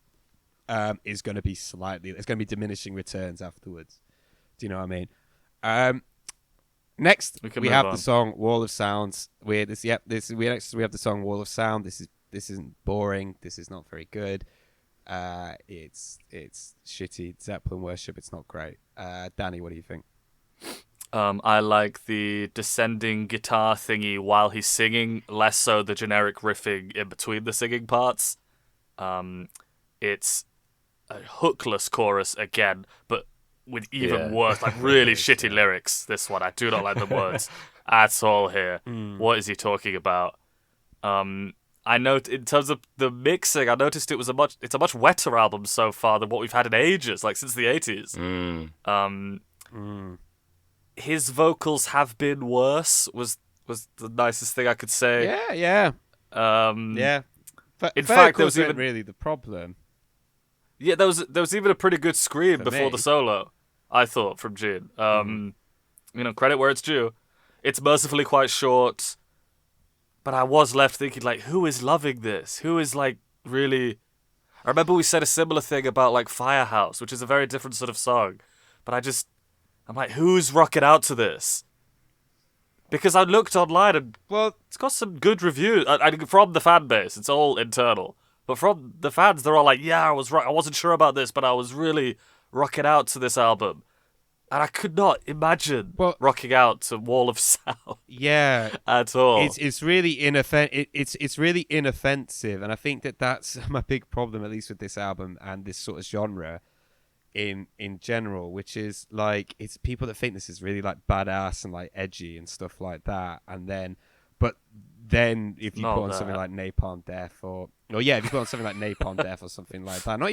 is going to be it's going to be diminishing returns afterwards. Do you know what I mean? Next we have the song Wall of Sounds. We have the song Wall of Sound. This isn't boring. This is not very good. It's shitty Zeppelin worship. It's not great. Danny, what do you think? I like the descending guitar thingy while he's singing, less so the generic riffing in between the singing parts. It's a hookless chorus again, but with even worse, like really shitty lyrics. This one, I do not like the words at all here. What is he talking about? I note in terms of the mixing, I noticed it's a much wetter album so far than what we've had in ages, like since the 80s. His vocals have been worse. Was the nicest thing I could say. Yeah. In fact, there was even really the problem. Yeah, there was even a pretty good scream before the solo, I thought, from Gene. Credit where it's due. It's mercifully quite short, but I was left thinking, like, who is loving this? Who is, like, really... I remember we said a similar thing about, like, Firehouse, which is a very different sort of song, but I'm like, who's rocking out to this? Because I looked online and it's got some good reviews from the fan base. It's all internal, but from the fans, they're all like, "Yeah, I was right. I wasn't sure about this, but I was really rocking out to this album." And I could not imagine rocking out to Wall of Sound. Yeah, at all. It's really it's really inoffensive, and I think that's my big problem, at least with this album and this sort of genre in general, which is like it's people that think this is really like badass and like edgy and stuff like that, and then if you put on something like Napalm Death or if you put on something like Napalm Death or something like that, not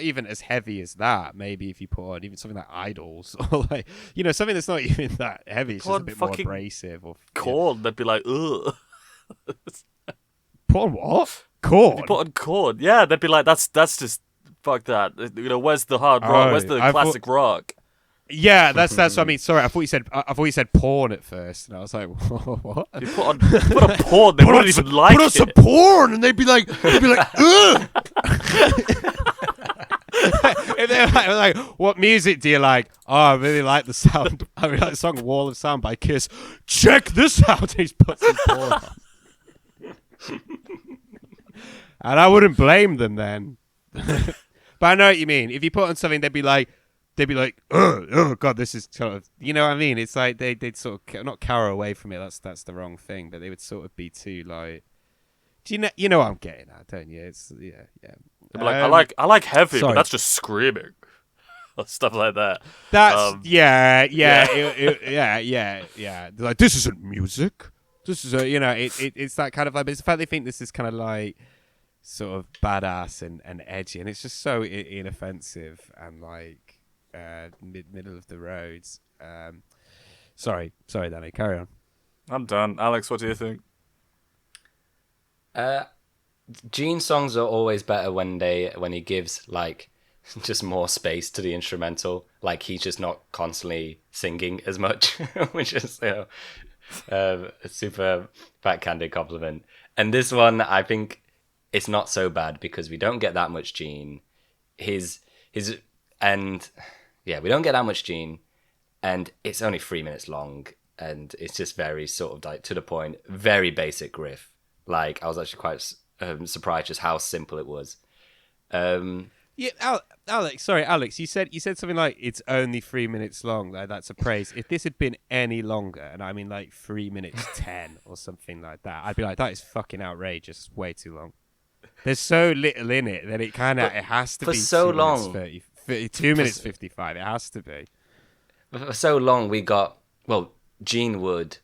even as heavy as that, maybe if you put on even something like Idols or like something that's not even that heavy, it's just a bit more abrasive, or Korn, they'd be like, ugh. Put on what? Korn? If you put on Korn, yeah, they'd be like, that's just fuck that. Where's the hard rock? Where's the classic rock? Yeah, that's what I mean. Sorry, I thought you said porn at first, and I was like, what? If you put on porn, they wouldn't even like it. Put on some porn, and they'd be like, ugh. If they're like, what music do you like? Oh, I really like the sound. I really like the song "Wall of Sound" by Kiss. Check this out. He's put some porn on, and I wouldn't blame them then. But I know what you mean. If you put on something, they'd be like, oh god, this is sort of, you know what I mean? It's like they'd sort of not cower away from it. That's the wrong thing, but they would sort of be too like, do you know what I'm getting at, don't you? It's yeah. They'd be like, I like heavy, but that's just screaming, or stuff like that. That's yeah. They're like, this isn't music. This is it's that kind of vibe. It's the fact they think this is kind of like sort of badass and edgy, and it's just so inoffensive and like middle of the roads. Sorry, Danny, carry on. I'm done. Alex, what do you think? Gene's songs are always better when he gives like just more space to the instrumental, like he's just not constantly singing as much, which is a super backhanded compliment. And this one, I think it's not so bad because we don't get that much Gene. We don't get that much Gene, and it's only 3 minutes long, and it's just very sort of like to the point, very basic riff. Like I was actually quite surprised just how simple it was. Alex, you said something like it's only 3 minutes long. Like, that's a praise. If this had been any longer, and I mean like 3 minutes 10 or something like that, I'd be like, that is fucking outrageous. Way too long. There's so little in it that it has to be so long. 2 minutes 55. It has to be. For so long, Gene would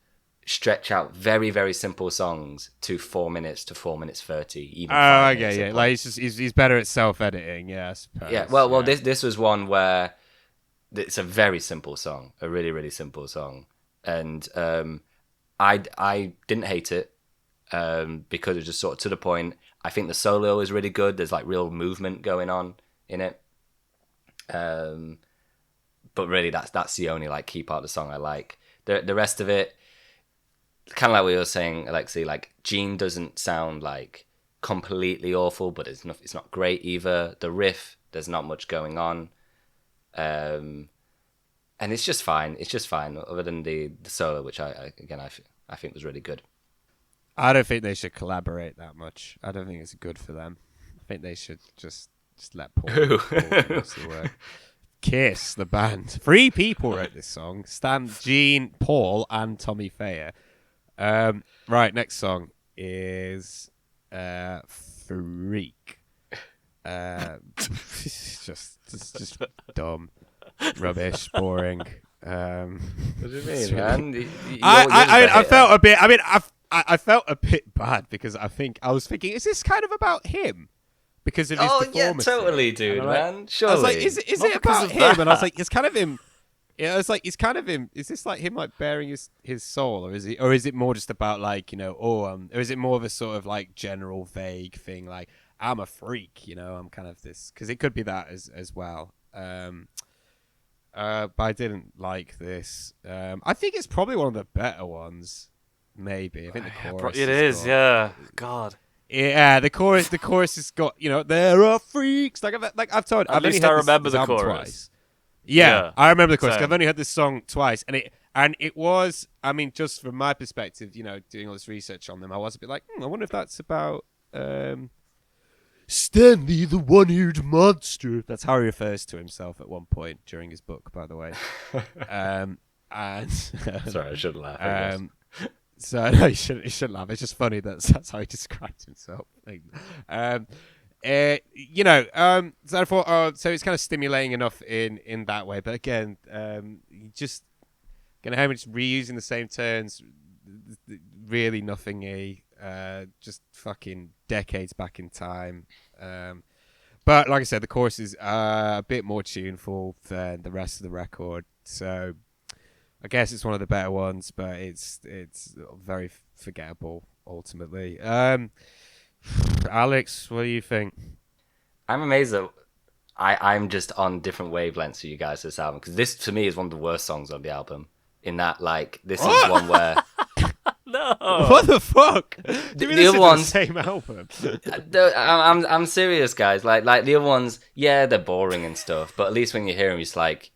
stretch out very, very simple songs to 4 minutes to 4 minutes 30. Even yeah. Like he's better at self-editing. Yeah, I suppose. Yeah. Well, this was one where it's a very simple song, a really, really simple song, and I didn't hate it because it was just sort of to the point. I think the solo is really good. There's like real movement going on in it. But really, that's the only like key part of the song I like. The rest of it, kind of like what you were saying, Alexei, like Gene doesn't sound like completely awful, but it's not great either. The riff, there's not much going on, and it's just fine. It's just fine, other than the solo, which I think was really good. I don't think they should collaborate that much. I don't think it's good for them. I think they should just let Paul do the work. Kiss, the band. 3 people wrote this song. Stan, Gene, Paul, and Tommy Thayer. Right, next song is Freak. Just dumb, rubbish, boring. What do you mean, man? I felt a bit. I mean, I felt a bit bad because I was thinking, is this kind of about him? Because of his deformity. Yeah, totally, dude, man. Surely. I was like, is it about him? And I was like, it's kind of him. Yeah, it's like, it's kind of him. Is this like him, like bearing his soul, or is it more just about like, or is it more of a sort of like general vague thing, like I'm a freak, I'm kind of this, because it could be that as well. But I didn't like this. I think it's probably one of the better ones. Maybe I think the chorus. It is, yeah. God. Yeah, the chorus has got, there are freaks. Like I've told. At least I remember the chorus. Twice. Yeah, I remember the chorus. I've only heard this song twice, and And it was, I mean, just from my perspective, doing all this research on them, I was a bit like, I wonder if that's about Stanley the one-eared monster. That's how he refers to himself at one point during his book, by the way. And sorry, I shouldn't laugh. I guess. So no, you shouldn't laugh. It's just funny that's how he described himself. So I thought, so it's kind of stimulating enough in that way. But again, just gonna have just reusing the same turns, really nothing just fucking decades back in time. But like I said, the chorus is a bit more tuneful than the rest of the record, so I guess it's one of the better ones, but it's very forgettable ultimately. Alex, what do you think? I'm amazed that I'm just on different wavelengths for you guys this album, because this to me is one of the worst songs on the album. In that, like, this is one where No. What the fuck? The other ones, the same album. I'm serious, guys. Like the other ones, yeah, they're boring and stuff, but at least when you hear them, it's like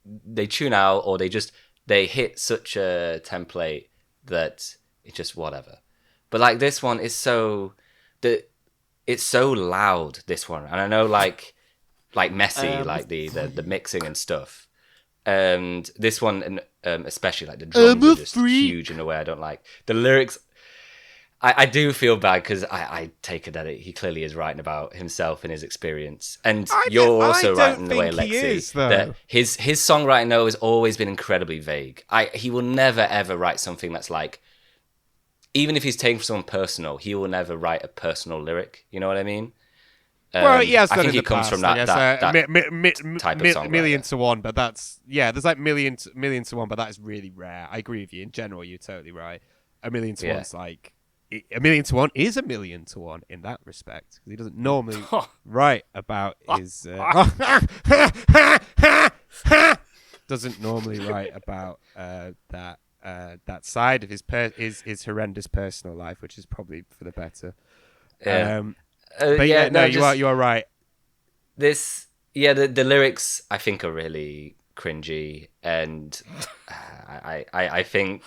they tune out, or they hit such a template that it's just whatever. But like this one is it's so loud. This one, and I know like messy, like the mixing and stuff. And this one, and especially like the drums are just huge in a way I don't like. The lyrics, I do feel bad because I take it that he clearly is writing about himself and his experience. And you're also writing in the way, Alexei, that his songwriting though has always been incredibly vague. He will never ever write something that's like, even if he's taking from someone personal, he will never write a personal lyric. You know what I mean? Well, yes, I think he comes from that type of song. Million to one, but there's like million to one, but that is really rare. I agree with you. In general, you're totally right. A million to one's like a million to one is a million to one in that respect, because he doesn't normally write about his doesn't normally write about that side of his horrendous personal life, which is probably for the better. But you are right. The lyrics I think are really cringy, and I think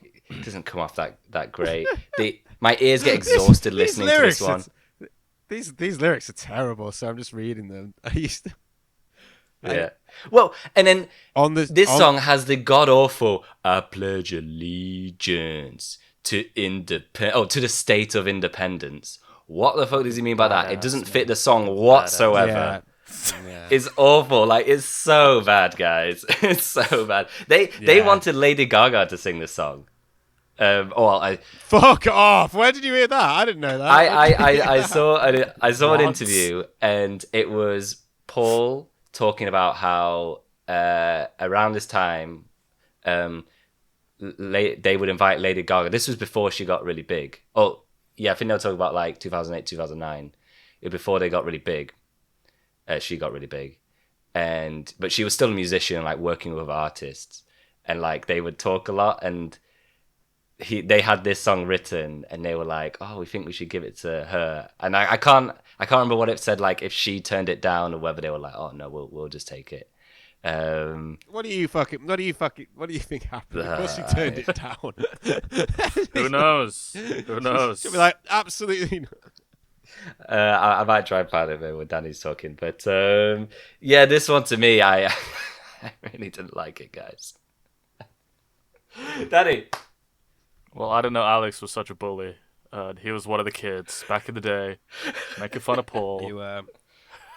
it doesn't come off that great. My ears get exhausted listening to this one. These lyrics are terrible, so I'm just reading them. Well, and then this song has the god awful "I pledge allegiance to to the state of independence." What the fuck does he mean by that? It doesn't fit the song whatsoever. Yeah. It's awful. Like, it's so bad, guys. It's so bad. They wanted Lady Gaga to sing this song. Fuck off! Where did you hear that? I didn't know that. I saw an interview, and it was Paul talking about how around this time they would invite Lady Gaga. This was before she got really big. Oh. Yeah, I think they were talking about like 2008, 2009. Before they got really big. She got really big. But she was still a musician, like working with artists. And like they would talk a lot, and they had this song written, and they were like, "Oh, we think we should give it to her." And I can't remember what it said, like if she turned it down, or whether they were like, "Oh no, we'll just take it." What do you think happened? Of course, she turned it down. Who knows? She'll be like, absolutely not. I might try and find it when Danny's talking, but this one to me, I really didn't like it, guys. Danny. Well, I didn't know Alex was such a bully. He was one of the kids back in the day, making fun of Paul.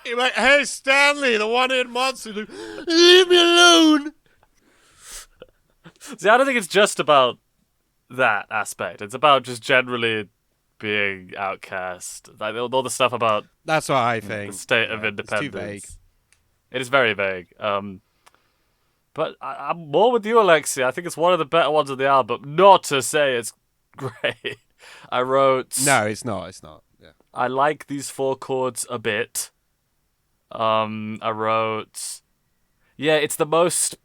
You're like, "Hey, Stanley, the one-eared monster, leave me alone." See, I don't think it's just about that aspect. It's about just generally being outcast. Like all the stuff about that's what I think. The state of independence. It's too vague. It is very vague. But I'm more with you, Alexei. I think it's one of the better ones of the album. Not to say it's great. I wrote. No, it's not. It's not. Yeah. I like these 4 chords a bit. I wrote, it's the most,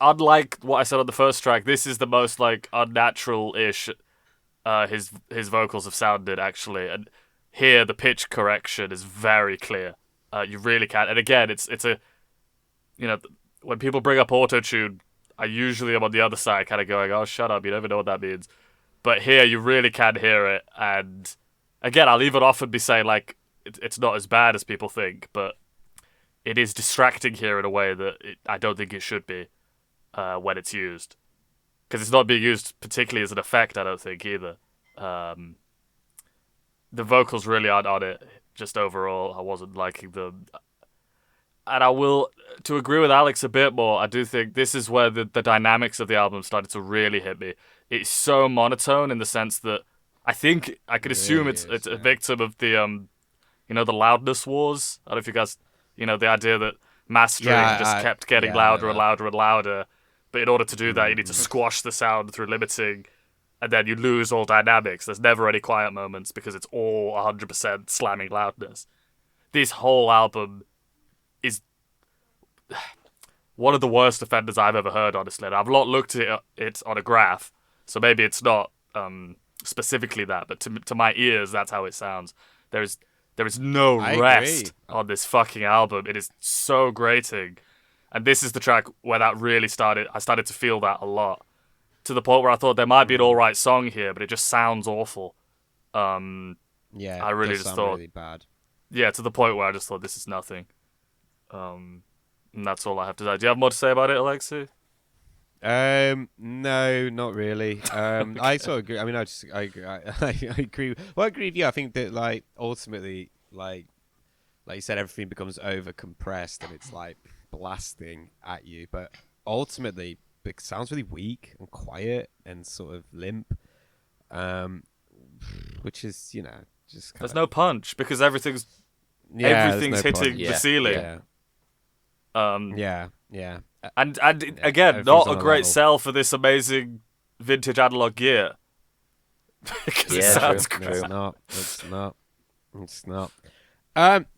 unlike what I said on the first track, this is the most like unnatural-ish his vocals have sounded, actually. And here the pitch correction is very clear. You really can. And again, it's a, when people bring up auto-tune, I usually am on the other side, kind of going, "Oh, shut up! You never know what that means." But here, you really can hear it, and again, I'll even often be saying like, it's not as bad as people think, but it is distracting here in a way that I don't think it should be when it's used, because it's not being used particularly as an effect. I don't think either. The vocals really aren't on it. Just overall, I wasn't liking them. And I will, to agree with Alex a bit more, I do think this is where the dynamics of the album started to really hit me. It's so monotone in the sense that I think I could assume it's a victim of the the loudness wars. I don't know if you guys, the idea that mastering just kept getting louder and louder and louder. But in order to do that, you need to squash the sound through limiting, and then you lose all dynamics. There's never any quiet moments because it's all 100% slamming loudness. This whole album is one of the worst offenders I've ever heard, honestly. And I've not looked at it on a graph, so maybe it's not specifically that, but to my ears, that's how it sounds. There is no rest on this fucking album. It is so grating. And this is the track where that really started. I started to feel that a lot, to the point where I thought there might be an all right song here, but it just sounds awful. I really just thought really bad. Yeah, to the point where I just thought this is nothing. And that's all I have to say. Do you have more to say about it, Alexei? No, not really. Okay. I sort of agree. I mean, I agree. Well, I agree with you. I think that like ultimately, like you said, everything becomes over compressed and it's like blasting at you. But ultimately, it sounds really weak and quiet and sort of limp. Which is just there's no punch because everything's hitting the ceiling. Yeah. And again, not a great sell for this amazing vintage analog gear. Because it sounds great. It's not.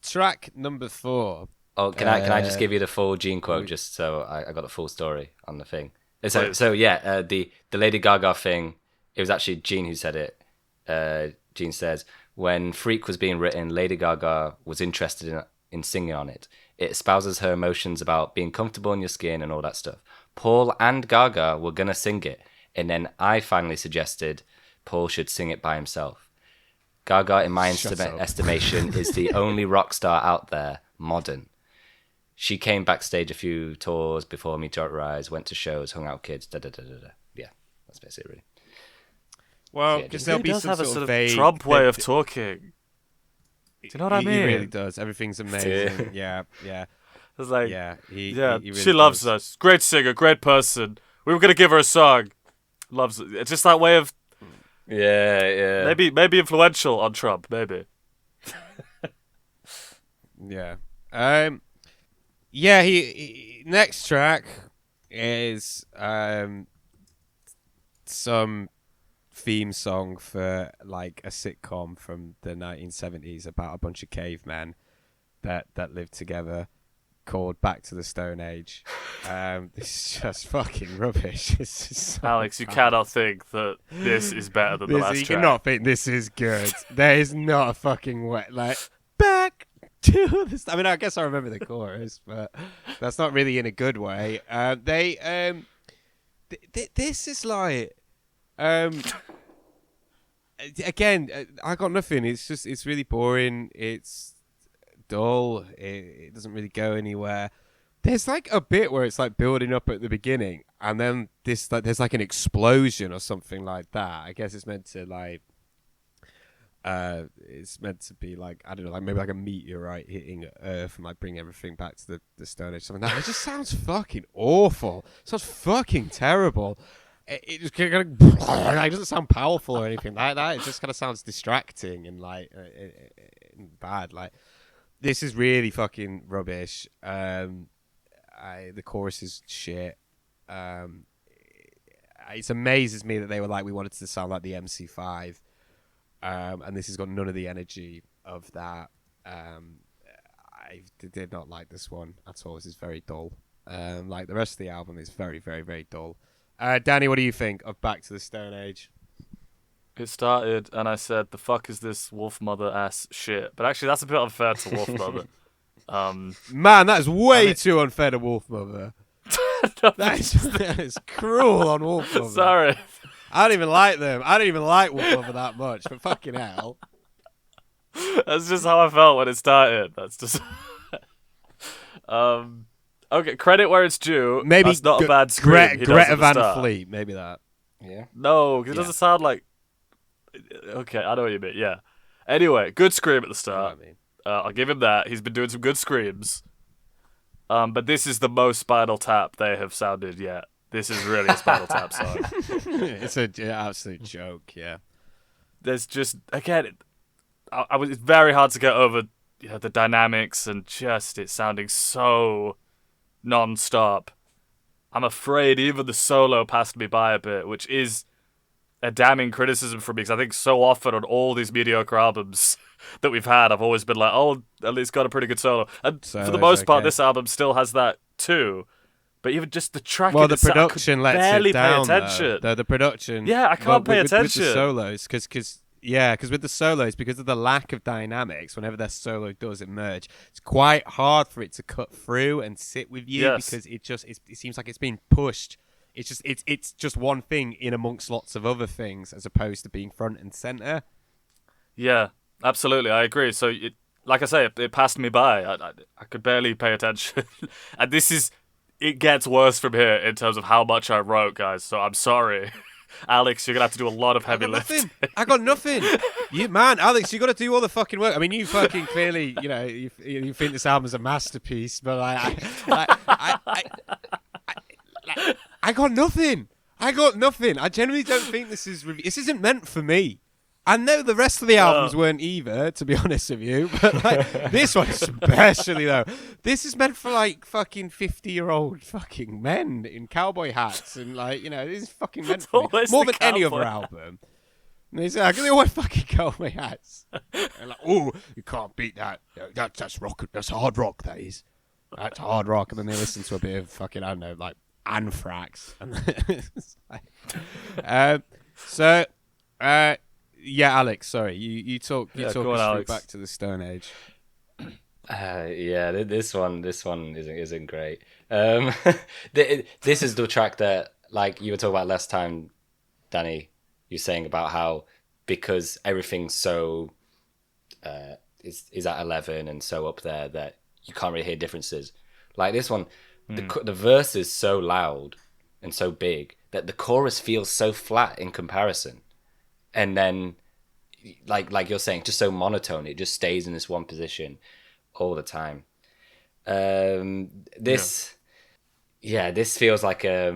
Track number 4. Oh, can I just give you the full Gene quote just so I got the full story on the thing? So the Lady Gaga thing, it was actually Gene who said it. Gene says, when Freak was being written, Lady Gaga was interested in singing on it. It espouses her emotions about being comfortable in your skin and all that stuff. Paul and Gaga were going to sing it, and then I finally suggested Paul should sing it by himself. Gaga, in my estimation, is the only rock star out there, modern. She came backstage a few tours before Meteoric Rise, went to shows, hung out with kids, da-da-da-da-da. Yeah, that's basically it, really. Well, because there'll be some have a sort of vague Trump way of talking. Do you know what I mean? He really does. Everything's amazing. Yeah. It's like, he really she loves us. Great singer, great person. We were gonna give her a song. Loves it. It's just that way of. Yeah. Maybe influential on Trump. Maybe. Yeah. He next track is some theme song for like a sitcom from the 1970s about a bunch of cavemen that lived together called Back to the Stone Age. This is just fucking rubbish. This is so Alex, you bad. cannot think that this is better than the last You track. cannot think this is good. There is not a fucking way. Like, back to the... I mean, I guess I remember the chorus, but that's not really in a good way. This is like... again, I got nothing. It's really boring. It's dull. It doesn't really go anywhere. There's like a bit where it's like building up at the beginning, and then there's like an explosion or something like that. I guess it's meant to like, it's meant to be like, I don't know, like maybe like a meteorite hitting Earth and like bring everything back to the Stone Age. Something like that. It just sounds fucking awful. It sounds fucking terrible. It just kind of it doesn't sound powerful or anything like that. It just kind of sounds distracting and like bad. Like, this is really fucking rubbish. The chorus is shit. It amazes me that they were like, we wanted to sound like the MC5, and this has got none of the energy of that. I did not like this one at all. This is very dull. Like the rest of the album is very, very, very dull. Danny, what do you think of Back to the Stone Age? It started, and I said, "The fuck is this Wolf Mother ass shit?" But actually, that's a bit unfair to Wolf Mother. Man, that is way too unfair to Wolf Mother. That is cruel on Wolf Lover. Sorry. I don't even like them. I don't even like Wolf Lover that much, but fucking hell. That's just how I felt when it started. That's just... Okay, credit where it's due. Maybe that's not a bad scream. Greta Van Fleet, maybe that. Yeah. No, because it doesn't sound like... Okay, I know what you mean, yeah. Anyway, good scream at the start. I'll give him that. He's been doing some good screams. But this is the most Spinal Tap they have sounded yet. This is really a Spinal Tap song. It's an absolute joke, yeah. There's just, again, it's very hard to get over the dynamics and just it sounding so non-stop. I'm afraid even the solo passed me by a bit, which is a damning criticism for me, because I think so often on all these mediocre albums that we've had, I've always been like, oh, at least got a pretty good solo. And for the most part, this album still has that too. But even just the track, the production lets barely it down. Pay attention. The production, yeah, I can't pay attention. With the solos, because with the solos, because of the lack of dynamics, whenever their solo does emerge, it's quite hard for it to cut through and sit with you, because it seems like it's being pushed. It's just one thing in amongst lots of other things, as opposed to being front and center. Yeah, absolutely, I agree. So, like I say, it passed me by. I could barely pay attention, and it gets worse from here in terms of how much I wrote, guys. So I'm sorry, Alex. You're gonna have to do a lot of heavy lifting. I got nothing. Alex, you got to do all the fucking work. I mean, you fucking clearly, you think this album's a masterpiece, but I got nothing. I genuinely don't think this isn't meant for me. I know the rest of the albums weren't either, to be honest with you, but this one especially, though. This is meant for fucking 50-year-old fucking men in cowboy hats, and this is fucking meant for me. More than any other album. And they say, they wear fucking cowboy hats. And oh, you can't beat that. That's rock. That's hard rock. That is. That's hard rock. And then they listen to a bit of fucking, I don't know, Anthrax. Yeah, Alex. Sorry, you talk. You talk us through back to the Stone Age. This one isn't great. This is the track that, like you were talking about last time, Danny. You're saying about how, because everything's so is at 11 and so up there, that you can't really hear differences. Like this one, the verse is so loud and so big that the chorus feels so flat in comparison. And then, like you're saying, just so monotone. It just stays in this one position all the time. This feels like a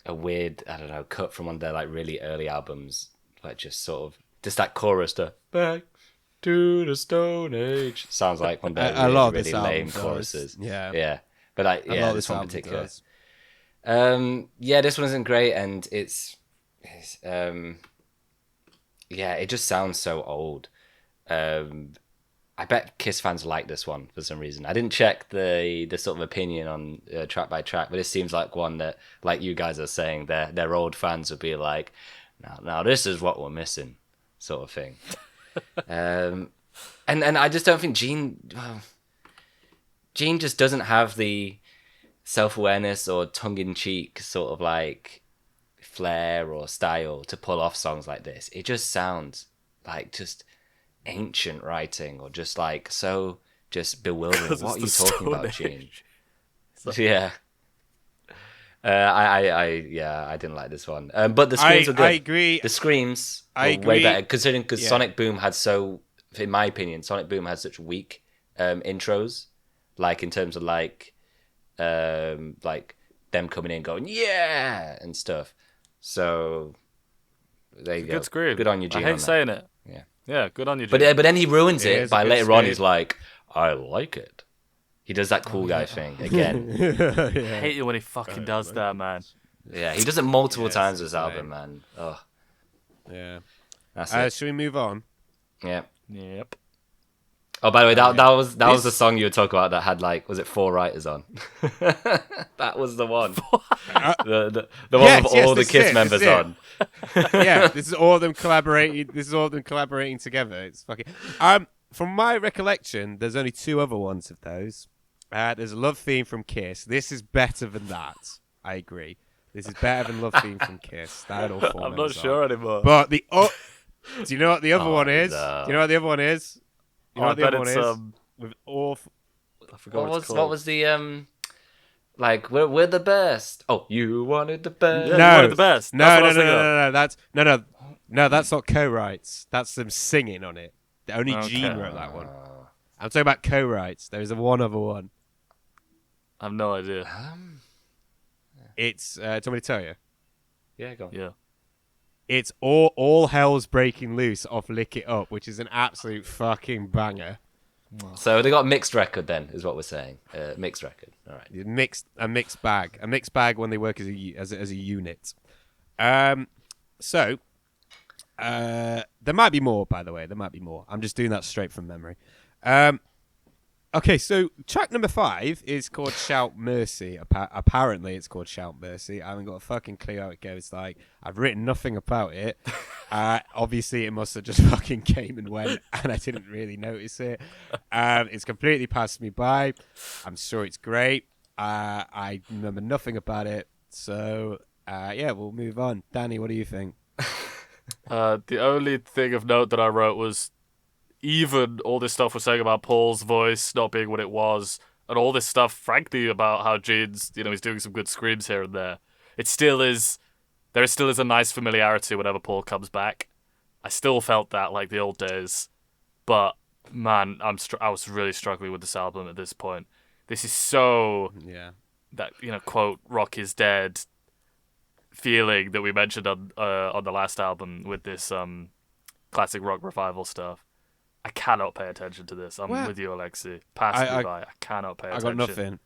weird, I don't know, cut from one of their really early albums. Just sort of just that chorus to "Back to the Stone Age" sounds like one of their really lame choruses. Yeah. But this one in particular. This one isn't great, and it's it just sounds so old. I bet Kiss fans like this one for some reason. I didn't check the sort of opinion on track by track, but it seems like one that, like you guys are saying, their old fans would be like, now this is what we're missing, sort of thing. And I just don't think Gene just doesn't have the self-awareness or tongue-in-cheek sort of flair or style to pull off songs like this. It just sounds like just ancient writing, or just so just bewildering. What are you talking about, Gene? Yeah. I didn't like this one. But the screams were good. I agree. The screams were way better, considering because Sonic Boom had in my opinion, Sonic Boom had such weak intros, in terms of them coming in going yeah and stuff. So there you go. Good scream. Good on you, Gene. I hate saying it. Yeah, good on you, Gene. But then he ruins it by later on. He's like, I like it. He does that cool guy thing again. I hate it when he fucking does that, man. Yeah, he does it multiple times this album, man. Oh. Yeah. That's it. Should we move on? Yeah. Yep. Oh, by the way, that was the song you were talking about that had was it 4 writers on? That was the one. The one with all the Kiss members on. Yeah, this is all of them collaborating together. It's fucking. From my recollection, there's only 2 other ones of those. There's a Love Theme from Kiss. This is better than that. I agree. This is better than Love Theme from Kiss. That all four I'm not members sure are. anymore. But do you know what the other one is? no. Do you know what the other one is? You know I what the bet other one it's is? With awful. I forgot what it's called. What was the like we're the best? Oh, you wanted the best. Yeah, No. you wanted the best. That's what I was thinking of. No. That's not co-writes. That's them singing on it. Only Gene wrote that one. I'm talking about co-writes. There's one other one. I have no idea. It's. Do you want me to tell you? Yeah, go on. Yeah. It's all hell's breaking loose off Lick It Up, which is an absolute fucking banger. So they got a mixed record then, is what we're saying. Mixed record. All right. A mixed bag when they work as a unit. So there might be more, by the way. There might be more. I'm just doing that straight from memory. Okay, so track number 5 is called Shout Mercy. Apparently, it's called Shout Mercy. I haven't got a fucking clue how it goes. Like, I've written nothing about it. Obviously, it must have just fucking came and went, and I didn't really notice it. It's completely passed me by. I'm sure it's great. I remember nothing about it. So, yeah, we'll move on. Danny, what do you think? The only thing of note that I wrote was even all this stuff we're saying about Paul's voice not being what it was, and all this stuff, frankly, about how Gene's, he's doing some good screams here and there. There still is a nice familiarity whenever Paul comes back. I still felt that like the old days, but man, I was really struggling with this album at this point. This is so that quote rock is dead feeling that we mentioned on the last album with this classic rock revival stuff. I cannot pay attention to this. I'm with you, Alexei. Pass me by. I cannot pay attention. I got nothing.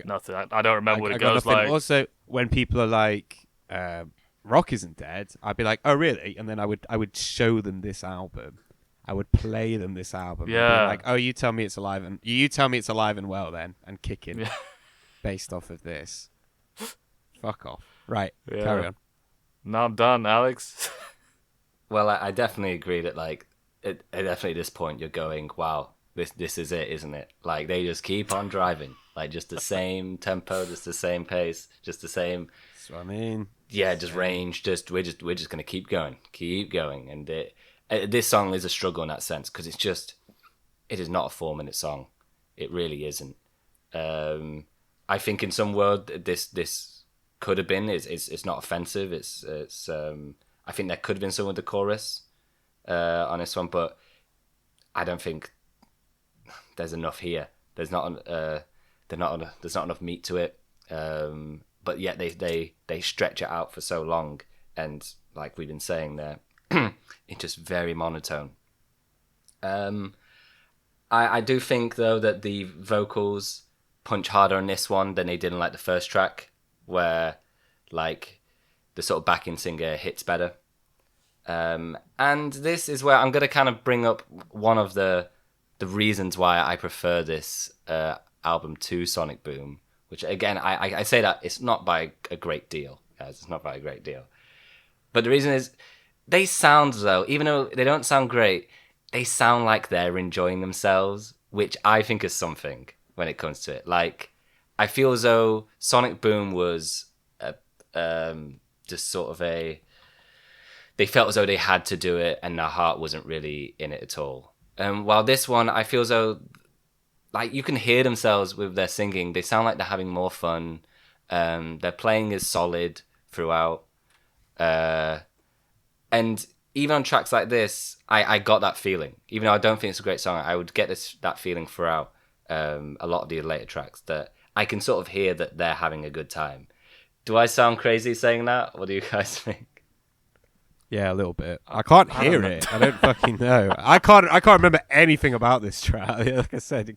Nothing. I don't remember what it got goes nothing. like. Also, when people are like, rock isn't dead, I'd be like, oh, really? And then I would show them this album. I would play them this album. Yeah. Like, oh, you tell me it's alive and well then, and kicking based off of this. Fuck off. Right. Yeah. Carry on. No, I'm done, Alex. Well, I definitely agree that definitely at this point you're going, wow, this is it, isn't it? Like they just keep on driving, like just the same tempo, just the same pace, just the same. That's what I mean. Yeah, just range. We're just gonna keep going, and this song is a struggle in that sense because it is not a 4-minute song. It really isn't. I think in some world this could have been. It's not offensive. It's I think there could have been some with the chorus on this one, but I don't think there's enough here. There's not enough meat to it. But yet they stretch it out for so long, and like we've been saying there, it's just very monotone. I do think though that the vocals punch harder on this one than they did in like the first track, where like the sort of backing singer hits better. And this is where I'm going to kind of bring up one of the reasons why I prefer this album to Sonic Boom, which again, I say that it's not by a great deal, guys. It's not by a great deal. But the reason is they sound though, even though they don't sound great, they sound like they're enjoying themselves, which I think is something when it comes to it. Like, I feel as though Sonic Boom was just sort of they felt as though they had to do it and their heart wasn't really in it at all. While this one, I feel as though like you can hear themselves with their singing. They sound like they're having more fun. Their playing is solid throughout. And even on tracks like this, I got that feeling. Even though I don't think it's a great song, I would get that feeling throughout a lot of the later tracks, that I can sort of hear that they're having a good time. Do I sound crazy saying that? What do you guys think? Yeah, a little bit. I can't hear it. I don't fucking know. I can't remember anything about this track. Like I said,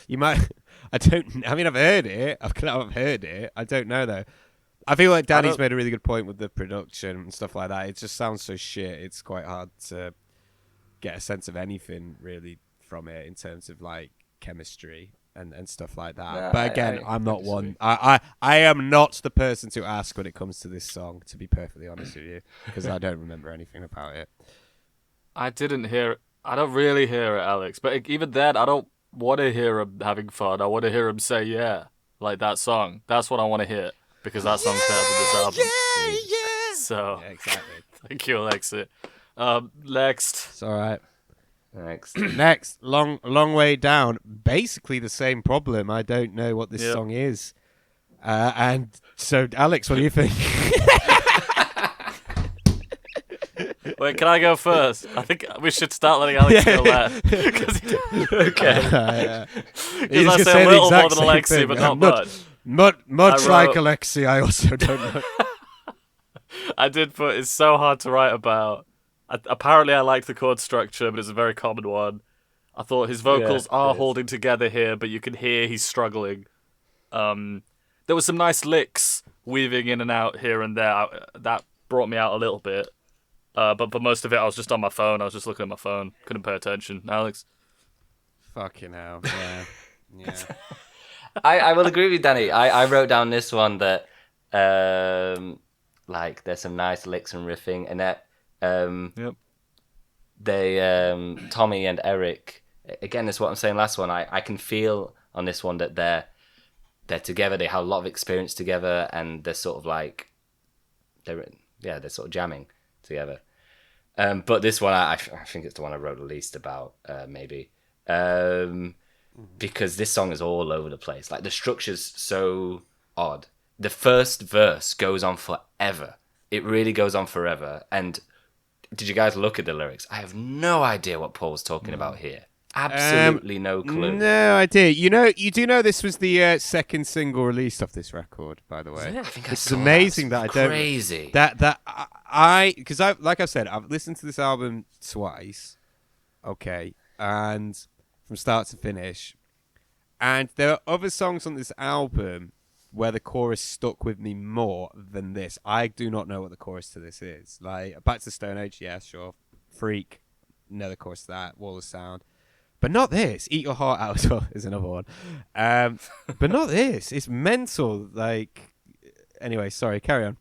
you might. I've heard it. I've heard it. I don't know though. I feel like Danny's made a really good point with the production and stuff like that. It just sounds so shit. It's quite hard to get a sense of anything really from it in terms of like chemistry and stuff like that. No, but again, I'm not one. I am not the person to ask when it comes to this song, to be perfectly honest with you, because I don't remember anything about it. I didn't hear. I don't really hear it, Alex. But even then, I don't want to hear him having fun. I want to hear him say "yeah," like that song. That's what I want to hear. because that song's better than this album. Yeah. So, Yeah, exactly. thank you, Alexei. Next. It's all right. Next. Long way down. Basically the same problem. I don't know what this song is. And so, Alex, what do you think? Wait, can I go first? I think we should start letting Alex go last. Okay. Because I say a little more than Alexei, but not much. Much like Alexei, I also don't know. I did put, it's so hard to write about. Apparently I like the chord structure, but it's a very common one. I thought his vocals are holding together here, but you can hear he's struggling. There was some nice licks weaving in and out here and there. That brought me out a little bit. But for most of it, I was just on my phone. I was just looking at my phone. Couldn't pay attention. Alex? Fucking hell, yeah. I will agree with you, Danny. I wrote down this one that, like, there's some nice licks and riffing, and that they, Tommy and Eric, again, that's what I'm saying last one, I can feel on this one that they're together, they have a lot of experience together, and they're sort of like, they're sort of jamming together. But this one, I think it's the one I wrote the least about, maybe. Because this song is all over the place. Like, the structure's so odd. The first verse goes on forever. It really goes on forever. And did you guys look at the lyrics? I have no idea what Paul's talking about here. Absolutely no clue. No idea. You do know this was the second single released off this record, by the way. I think it's amazing that I don't. Crazy. Because like I said, I've listened to this album twice. Okay, and from start to finish, and there are other songs on this album where the chorus stuck with me more than this. I do not know what the chorus to this is. Like, Back to Stone Age, yeah, sure. Freak, know the chorus to that. Wall of Sound. But not this. Eat Your Heart Out as well is another one. But not this. It's mental. Like, anyway, sorry, carry on.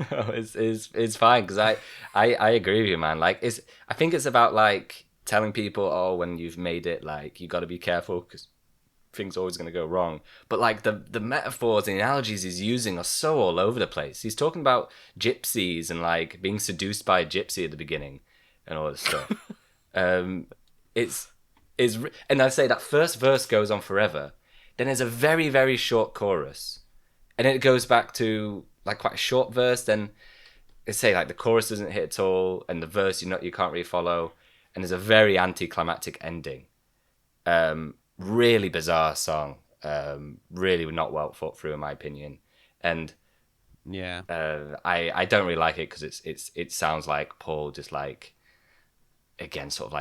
It's fine, because I agree with you, man. Like, I think it's about, like, telling people, when you've made it, like, you got to be careful because things are always going to go wrong. But, like, the metaphors and analogies he's using are so all over the place. He's talking about gypsies and, like, being seduced by a gypsy at the beginning and all this stuff. And I say that first verse goes on forever. Then there's a very, very short chorus. And then it goes back to, like, quite a short verse. Then let's say, like, the chorus doesn't hit at all, and the verse you can't really follow. And there's a very anticlimactic ending. Really bizarre song. Really not well thought through, in my opinion. And yeah, I don't really like it because it sounds like Paul just, like, again, sort of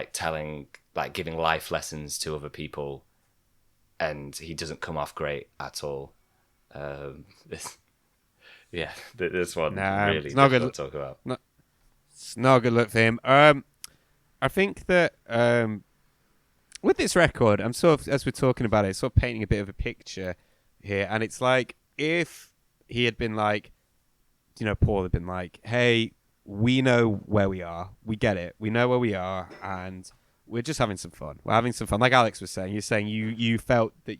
like giving life lessons to other people, and he doesn't come off great at all. This one really it's not good to talk about. It's not a good look for him. I think that with this record, I'm sort of, as we're talking about it, sort of painting a bit of a picture here, and it's like if he had been like, Paul had been like, hey, we know where we are. We get it. We know where we are, and we're just having some fun. We're having some fun. Like Alex was saying, you're saying you felt they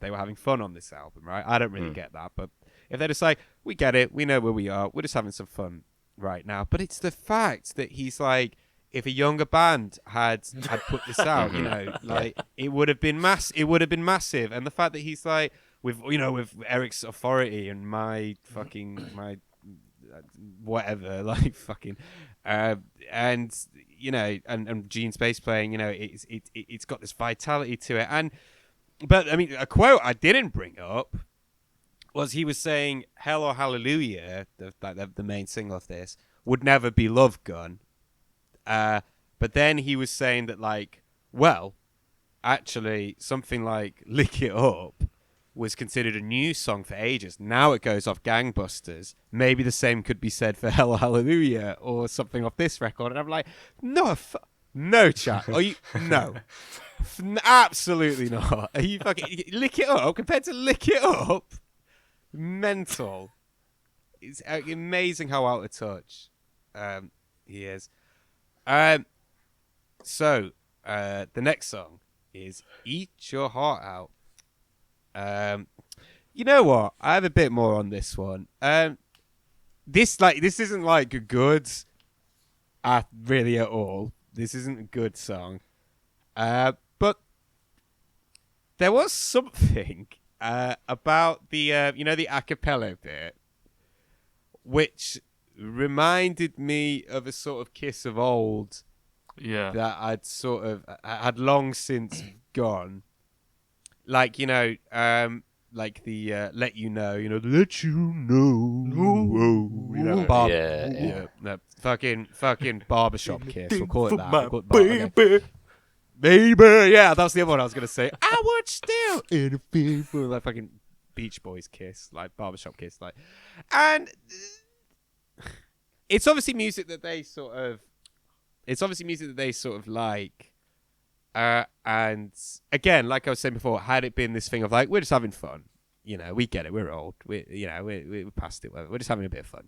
were having fun on this album, right? I don't really get that, but if they're just like, we get it, we know where we are, we're just having some fun right now. But it's the fact that he's like, if a younger band had put this out, like it would have been massive. And the fact that he's like, with Eric's authority and my whatever, like fucking, and Gene's bass playing, it's got this vitality to it. But I mean, a quote I didn't bring up was he was saying "Hell or Hallelujah," the main single of this, would never be Love Gun. But then he was saying that, like, well, actually, something like "Lick It Up" was considered a new song for ages. Now it goes off gangbusters. Maybe the same could be said for "Hell or Hallelujah" or something off this record. And I'm like, no, chat. Are you no? Absolutely not. Are you fucking "Lick It Up" compared to "Lick It Up"? Mental. It's amazing how out of touch he is. So the next song is "Eat Your Heart Out." You know what? I have a bit more on this one. This isn't like good really at all. This isn't a good song. But there was something about the the a cappella bit, which reminded me of a sort of Kiss of old. Yeah. That I had long since gone. Like, like the let you know, let you know, no, fucking barbershop Kiss. We'll call it that. We'll call it baby. Yeah, that's the other one I was gonna say. I would still in a fever, like fucking Beach Boys Kiss, like barbershop Kiss, like, and it's obviously music that they sort of. Like. And again, like I was saying before, had it been this thing of like, we're just having fun, we get it, we're old, we're past it, we're just having a bit of fun.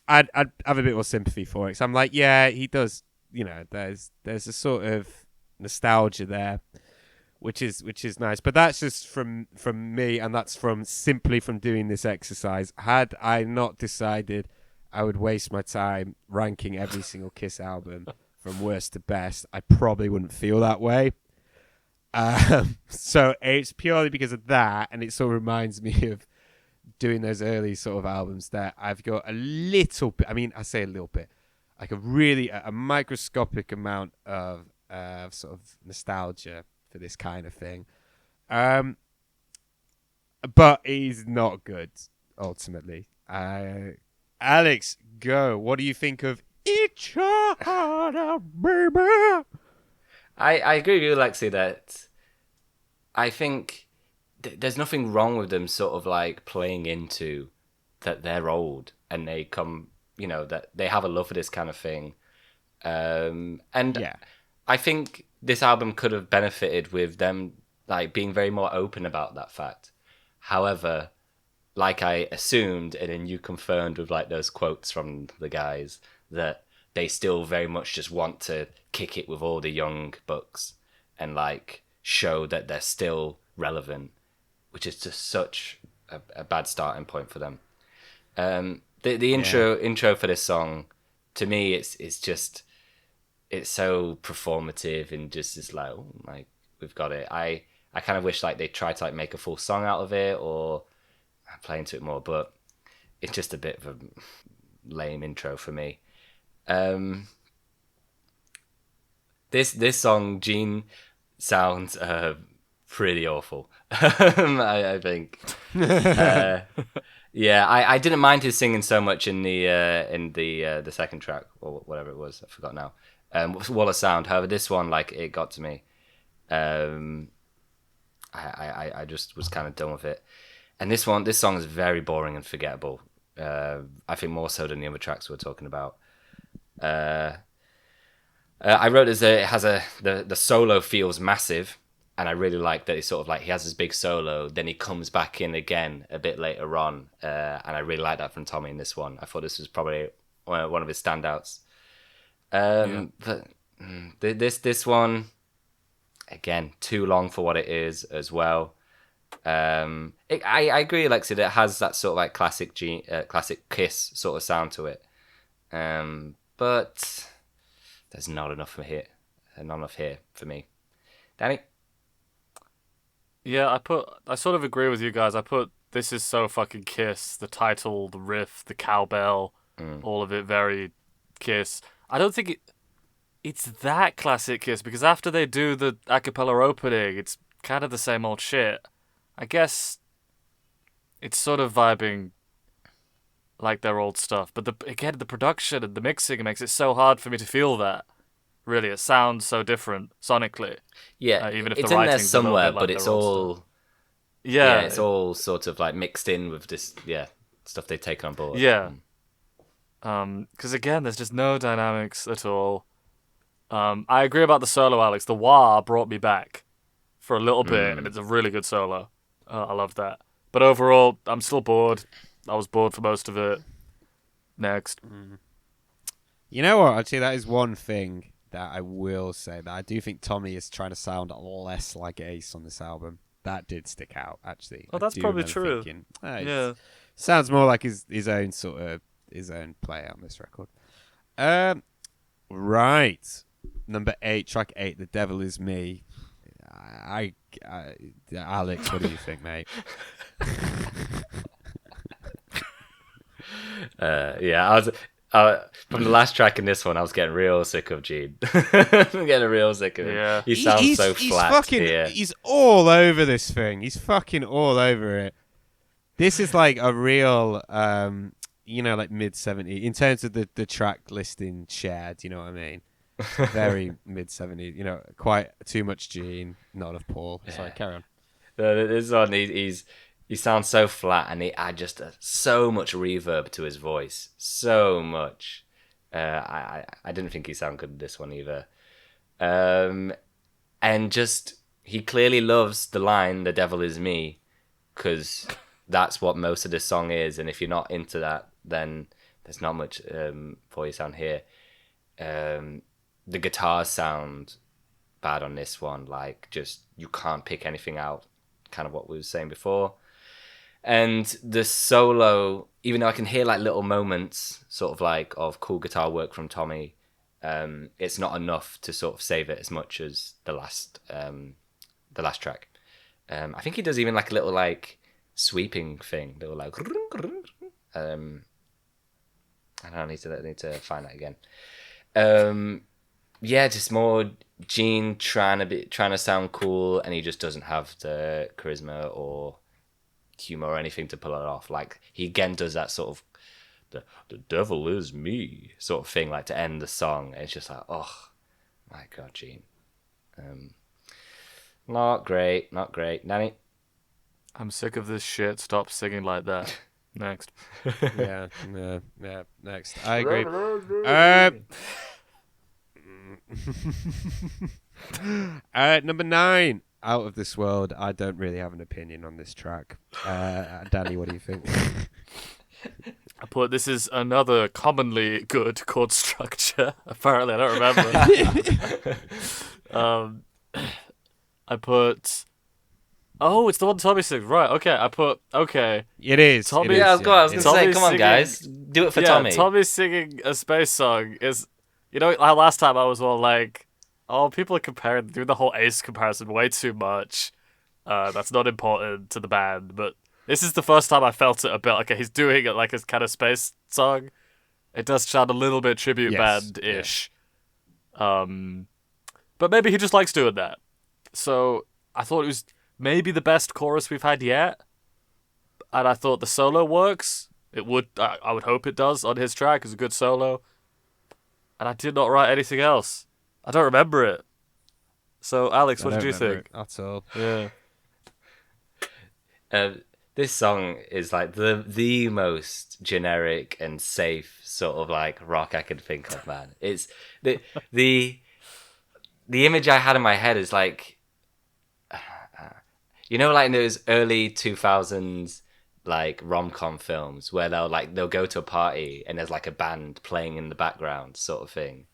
I'd have a bit more sympathy for it. So I'm like, yeah, he does, there's a sort of nostalgia there, which is nice. But that's just from me, and that's simply from doing this exercise. Had I not decided I would waste my time ranking every single Kiss album from worst to best, I probably wouldn't feel that way. So it's purely because of that, and it sort of reminds me of doing those early sort of albums that I've got a little bit, I say a little bit, like a microscopic amount of sort of nostalgia for this kind of thing. But he's not good, ultimately. Alex, go. What do you think of Each Other, Baby? I agree with you, Alexei, that I think there's nothing wrong with them sort of like playing into that they're old and they come, that they have a love for this kind of thing. And yeah. I think this album could have benefited with them like being very more open about that fact. However, like I assumed, and then you confirmed with like those quotes from the guys, that they still very much just want to kick it with all the young bucks and like show that they're still relevant, which is just such a bad starting point for them. The intro for this song, to me, it's so performative and just is like, oh, like we've got it. I kind of wish like they tried to like make a full song out of it or play into it more, but it's just a bit of a lame intro for me. This song, Gene, sounds pretty awful. I think. Yeah, I didn't mind his singing so much in the second track or whatever it was. I forgot now. Wall of Sound. However, this one, like, it got to me. I just was kind of done with it. And this song is very boring and forgettable. I think more so than the other tracks we're talking about. I wrote the solo feels massive, and I really like that. It's sort of like he has this big solo, then he comes back in again a bit later on, and I really like that from Tommy in this one. I thought this was probably one of his standouts. But this one, again, too long for what it is as well. I agree, Alexei, that it has that sort of like classic Kiss sort of sound to it. But there's not enough here for me. Danny? Yeah, I sort of agree with you guys. I put This Is So Fucking Kiss, the title, the riff, the cowbell, all of it very Kiss. I don't think it's that classic Kiss, because after they do the a cappella opening, it's kind of the same old shit. I guess it's sort of vibing like their old stuff, but the production and the mixing makes it so hard for me to feel that. Really, it sounds so different sonically. Yeah, even if it's the in there writing's somewhere, a little bit like but it's their old all stuff. Yeah, it's all sort of like mixed in with this stuff they've taken on board. Yeah, because again, there's just no dynamics at all. I agree about the solo, Alex. The wah brought me back for a little bit, and it's a really good solo. I love that. But overall, I'm still bored. I was bored for most of it. Next. You know what? Actually, that is one thing that I will say, that I do think Tommy is trying to sound less like Ace on this album. that did stick out actually. Oh, that's probably true. Thinking, yeah, sounds more like his own sort of his own play on this record. Right, number 8, track 8, "The Devil Is Me." Alex, what do you think, mate? I was from the last track in this one. I was getting real sick of Gene. I'm getting real sick of him. Yeah. He sounds so flat here. He's all over this thing. He's fucking all over it. This is like a real, like mid-70s in terms of the track listing shared. You know what I mean? Very mid-70s. Quite too much Gene, not enough Paul. Yeah. Sorry, carry on. This one, he sounds so flat, and he adds just so much reverb to his voice. So much. I didn't think he sounded good in this one either. And just, he clearly loves the line, "The devil is me," because that's what most of this song is. And if you're not into that, then there's not much for you sound here. The guitars sound bad on this one. Like, just, you can't pick anything out. Kind of what we were saying before. And the solo, even though I can hear like little moments sort of like of cool guitar work from Tommy, it's not enough to sort of save it as much as the last track. I think he does even like a little like sweeping thing, little like I don't know, I need to find that again. Just more Gene trying to sound cool, and he just doesn't have the charisma or humor or anything to pull it off. Like, he again does that sort of the devil is me sort of thing, like to end the song. It's just like, oh my god, Gene. Not great. Nanny? I'm sick of this shit. Stop singing like that. Next. yeah, next. I agree. Number 9, "Out of This World." I don't really have an opinion on this track. Danny, what do you think? I put, this is another commonly good chord structure. Apparently, I don't remember. I put, oh, it's the one Tommy sings. Right, okay. I put, okay. It is. Tommy, I was going to say, come on, guys. Do it for Tommy. Tommy singing a space song is, last time I was all like, oh, people are doing the whole Ace comparison way too much. That's not important to the band, but this is the first time I felt it a bit. Okay, he's doing it like a kind of space song. It does sound a little bit tribute band-ish. Yeah. But maybe he just likes doing that. So I thought it was maybe the best chorus we've had yet. And I thought the solo works. It would. I would hope it does on his track. It's a good solo. And I did not write anything else. I don't remember it. So, Alex, what did you think? At all. Yeah. This song is like the most generic and safe sort of like rock I could think of, man. It's the image I had in my head is like, like in those early 2000s like rom-com films where they'll go to a party and there's like a band playing in the background sort of thing.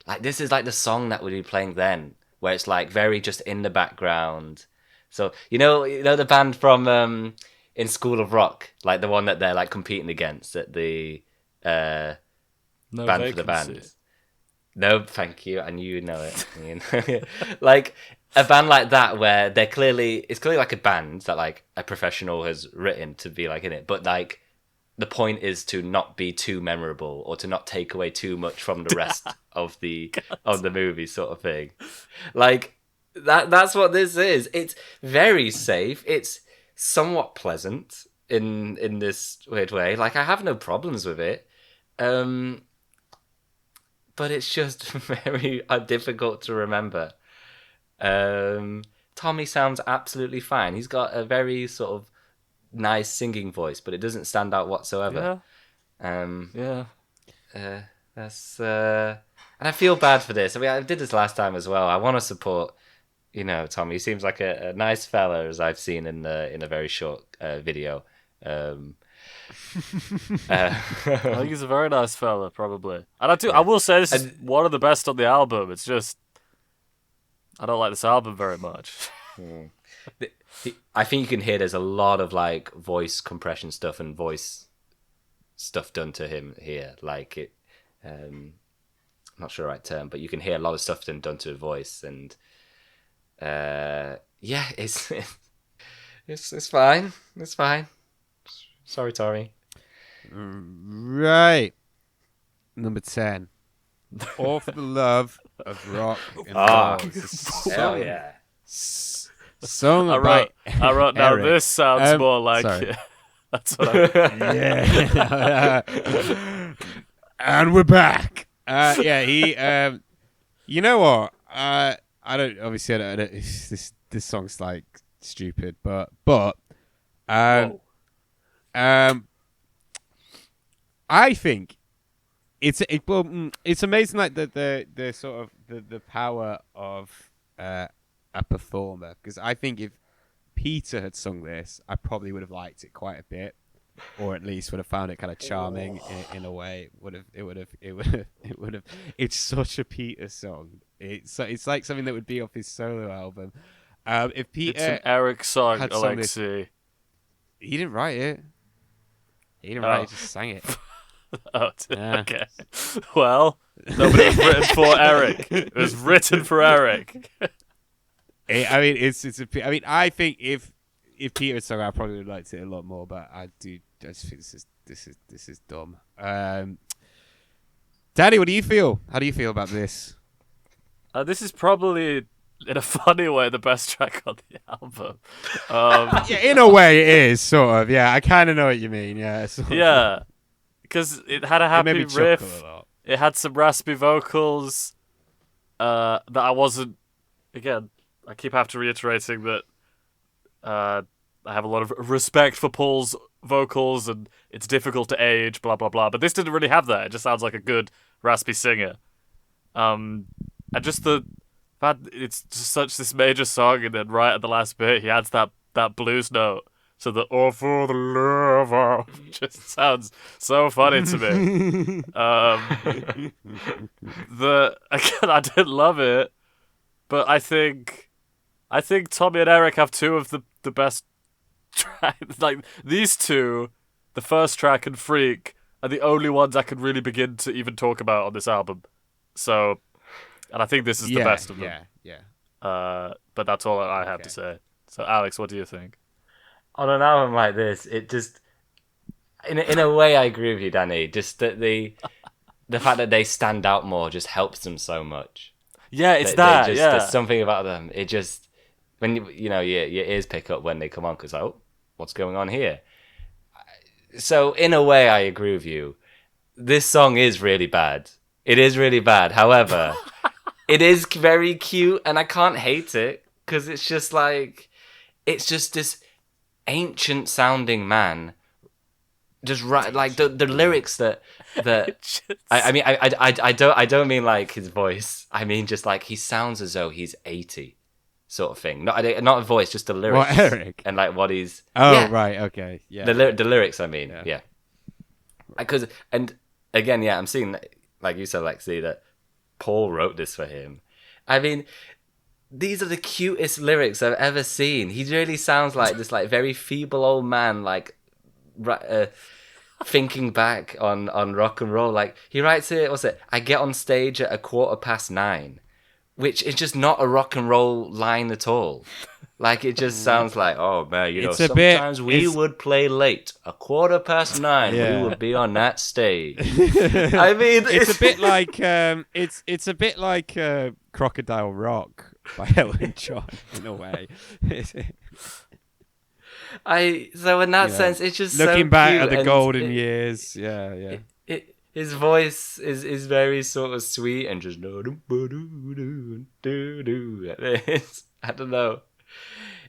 Like, this is like the song that would be playing then, where it's like very just in the background. So you know the band from in School of Rock, like the one that they're like competing against at the No band vacancy. for the band. No, thank you. I knew you know it. Like a band like that, where it's clearly like a band that like a professional has written to be like in it, but like the point is to not be too memorable or to not take away too much from the rest of the movie, sort of thing. Like that's what this is. It's very safe. It's somewhat pleasant in this weird way. Like, I have no problems with it. But it's just very difficult to remember. Tommy sounds absolutely fine. He's got a very sort of nice singing voice, but it doesn't stand out whatsoever. That's and I feel bad for this. I mean, I did this last time as well. I want to support, Tommy. He seems like a nice fella, as I've seen in a very short video. I think he's a very nice fella, probably. And I will say this is one of the best on the album. It's just I don't like this album very much. I think you can hear there's a lot of like voice compression stuff and voice stuff done to him here. Like it, I'm not sure the right term, but you can hear a lot of stuff done to the voice, and yeah, it's fine. It's fine. Sorry, Tori. Right. Number 10. All for the love of rock and roll. Hell yeah. Song I wrote. Now Eric. this sounds more like. Sorry. That's what I. Yeah. And we're back. Yeah, he. You know what? I don't. Obviously, I don't. This song's like stupid, but. I think it's amazing, like the sort of the power of a performer. Because I think if Peter had sung this, I probably would have liked it quite a bit, or at least would have found it kind of charming in a way. It would have. It's such a Peter song. It's like something that would be off his solo album. If Peter, It's an Eric song, had sung this- Alexei. he didn't write it. He didn't write it. He just sang it. Okay. Well, no, but it was written for Eric. It was written for Eric. I mean, I think if Peter had sung, I probably would have liked it a lot more. But I just think this is dumb. Daddy, what do you feel? How do you feel about this? This is probably, in a funny way, the best track on the album. Yeah, in a way, it is sort of. Yeah, I kind of know what you mean. Yeah. Yeah, because it had a It made happy me chuckle riff. a lot. It had some raspy vocals. That I wasn't. Again, I keep having to reiterating that. I have a lot of respect for Paul's vocals, and it's difficult to age. Blah blah blah. But this didn't really have that. It just sounds like a good raspy singer. And just the fact it's just such this major song, and then right at the last bit he adds that blues note. So the "Oh for the love of" just sounds so funny to me. Again, I didn't love it, but I think Tommy and Eric have two of the best tracks. Like these two, the first track and Freak, are the only ones I could really begin to even talk about on this album. So, and I think this is the best of them. Yeah. But that's all I have to say. So, Alex, what do you think? On an album like this, it just, in a way, I agree with you, Danny. Just that the fact that they stand out more just helps them so much. Yeah, it's There's something about them. It just, when your ears pick up when they come on, because oh, what's going on here? So in a way, I agree with you. This song is really bad. It is really bad. However, it is very cute, and I can't hate it because it's just this ancient sounding man, just right, like the lyrics that I don't mean like his voice. I mean just like he sounds as though he's 80, sort of thing. Not a voice, just the lyrics. What, Eric? And like what he's. Oh yeah. Right, okay, yeah. The lyrics, I mean, yeah. Because and again, yeah, I'm seeing like you said, Alexei, that Paul wrote this for him. I mean, these are the cutest lyrics I've ever seen. He really sounds like this like very feeble old man, like thinking back on rock and roll. Like he writes it, what's it? I get on stage at 9:15, which is just not a rock and roll line at all. Like it just sounds like, oh man, sometimes we would play late. 9:15, we would be on that stage. I mean, it's a bit like it's a bit like Crocodile Rock by Elton John in a way. So in that sense, it's just looking so back cute, at the and golden years. Yeah. His voice is very sort of sweet and just I don't know.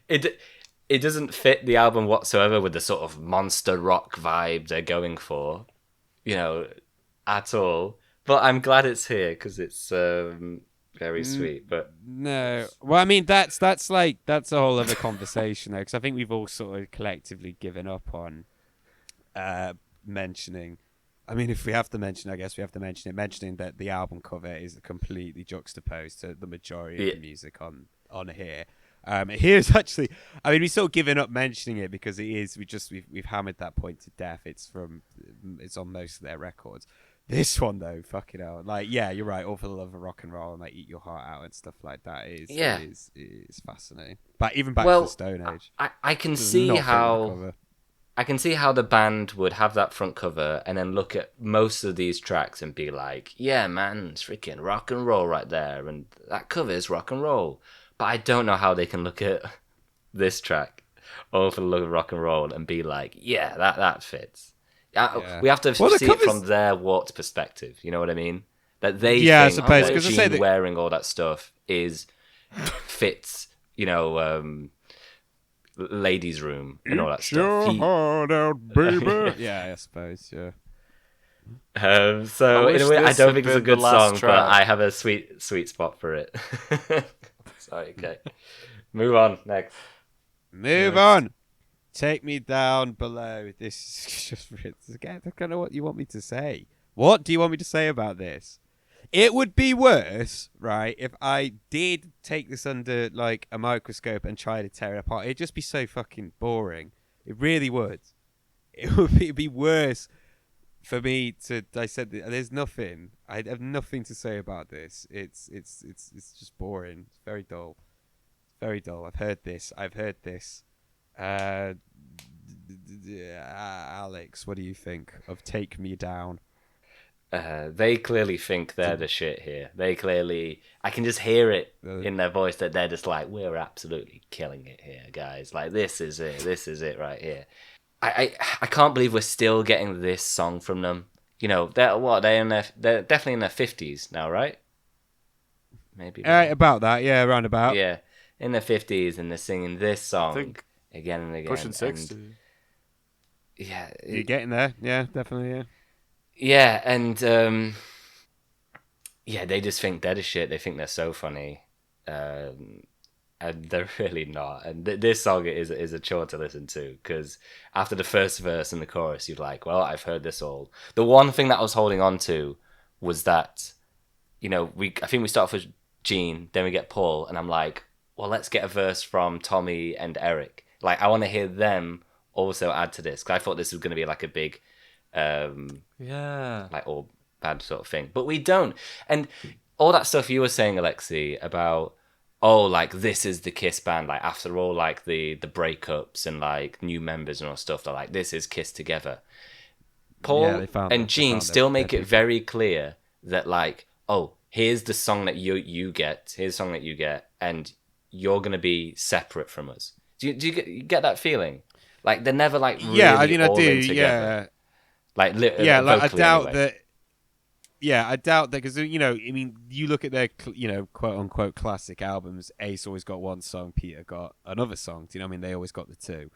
It doesn't fit the album whatsoever with the sort of monster rock vibe they're going for, at all. But I'm glad it's here because it's very sweet. But no, well, I mean that's a whole other conversation though, because I think we've all sort of collectively given up on mentioning. I mean, if we have to mention, I guess we have to mention it. Mentioning that the album cover is completely juxtaposed to the majority of the music on here. Here's actually, I mean, we've sort of given up mentioning it because it is. We've hammered that point to death. It's on most of their records. This one though, fucking hell, like yeah, you're right. All for the love of rock and roll and like eat your heart out and stuff like that is fascinating. But even back to the Stone Age, I can see how. I can see how the band would have that front cover and then look at most of these tracks and be like, yeah, man, it's freaking rock and roll right there. And that cover is rock and roll. But I don't know how they can look at this track, All for the Love of Rock and Roll, and be like, yeah, that fits. Yeah. We have to see it from their warped perspective. You know what I mean? That they think I suppose, that Gene wearing all that stuff fits, ladies' room and all that stuff. Your heart out, baby. Yeah, I suppose. Yeah. So in a way, I don't think it's a good song, but I have a sweet spot for it. Sorry. Okay. Move on. Next. Move on. Take me down below. This is just again. I don't know what you want me to say. What do you want me to say about this? It would be worse, right, if I did take this under, like, a microscope and try to tear it apart. It'd just be so fucking boring. It really would. It'd be worse for me to dissect it. There's nothing. I have nothing to say about this. It's just boring. It's very dull. Very dull. I've heard this. Alex, what do you think of Take Me Down? They clearly think they're the shit here. I can just hear it in their voice that they're just like, we're absolutely killing it here, guys. Like, this is it right here. I can't believe we're still getting this song from them. They're definitely in their 50s now, right? Maybe. About that, yeah, around about. Yeah, in their 50s, and they're singing this song again and again. Pushing 60. Yeah. You're getting there. Yeah, definitely, yeah. Yeah, and they just think they're the shit. They think they're so funny, and they're really not. And this song is a chore to listen to, because after the first verse and the chorus, you're like, well, I've heard this all. The one thing that I was holding on to was that, I think we start off with Gene, then we get Paul, and I'm like, well, let's get a verse from Tommy and Eric. Like, I want to hear them also add to this, because I thought this was going to be like a big... like all bad sort of thing, but we don't. And all that stuff you were saying, Alexei, about like this is the Kiss band, like after all, like the breakups and like new members and all stuff, they're like, this is Kiss together. Paul and Gene still make it very clear that like, here's the song that you get, and you're gonna be separate from us. Do you get that feeling? Like they're never like really I do. together. Yeah. Like, I doubt anyway. that. Yeah, I doubt that, because you look at their quote unquote classic albums. Ace always got one song, Peter got another song. Do you know what I mean? They always got the two.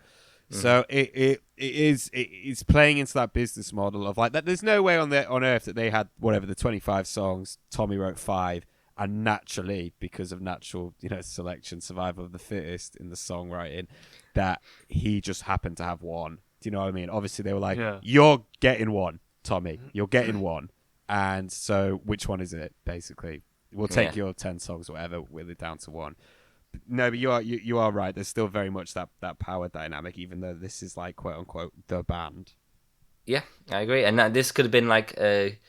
So it's playing into that business model of like that. There's no way on earth that they had whatever the 25 songs. Tommy wrote 5, and naturally, because of natural selection, survival of the fittest in the songwriting, that he just happened to have one. Do you know what I mean? Obviously, they were like, you're getting one, Tommy. You're getting one. And so, which one is it, basically? We'll take your 10 songs or whatever, with it down to one. No, but you are right. There's still very much that power dynamic, even though this is like, quote-unquote, the band. Yeah, I agree. And this could have been like I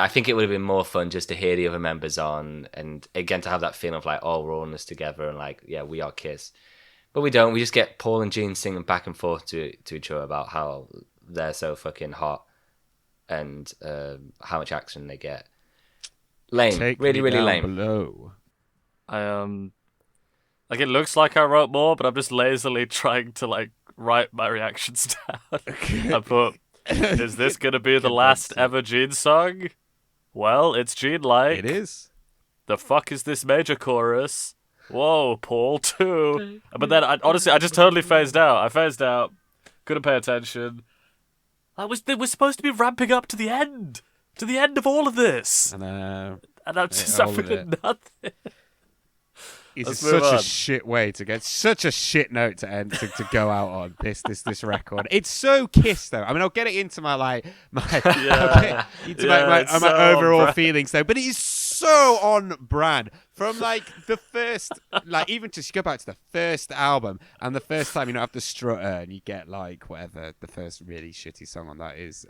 think it would have been more fun just to hear the other members on, and again, to have that feeling of like, we're all in this together, and like, yeah, we are Kiss. But we don't. We just get Paul and Gene singing back and forth to each other about how they're so fucking hot and how much action they get. Lame. Really lame. Below. Like, it looks like I wrote more, but I'm just lazily trying to like write my reactions down. I put, is this going to be the last ever Gene song? Well, it's Gene like. It is. The fuck is this major chorus? Whoa, Paul too. But then, I just totally phased out. I phased out. Couldn't pay attention. They were supposed to be ramping up to the end of all of this. I know. And I'm just having nothing. It's such a shit way to get such a shit note to end to go out on this record. It's so Kiss though. I mean, I'll get it into my my overall feelings though. But it is so on brand from like the first, like even just go back to the first album and the first time you don't have the strutter and you get like whatever the first really shitty song on that is.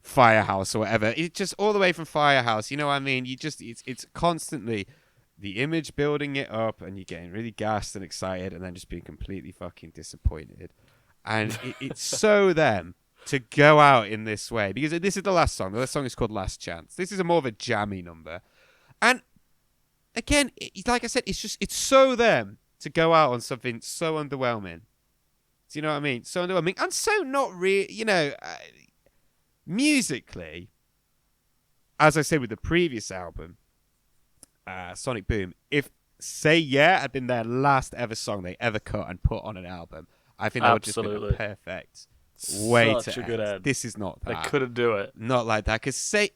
Firehouse or whatever. It's just all the way from Firehouse. You know what I mean? It's constantly the image building it up and you're getting really gassed and excited and then just being completely fucking disappointed. And it's so them to go out in this way because this is the last song. The last song is called Last Chance. This is a more of a jammy number. And again, like I said, it's so them to go out on something so underwhelming. Do you know what I mean? So underwhelming and so not really, musically, as I said with the previous album, Sonic Boom, if Say Yeah had been their last ever song they ever cut and put on an album, I think that would just be a perfect way Such to a good end. This is not that. They couldn't do it. Not like that. Because Say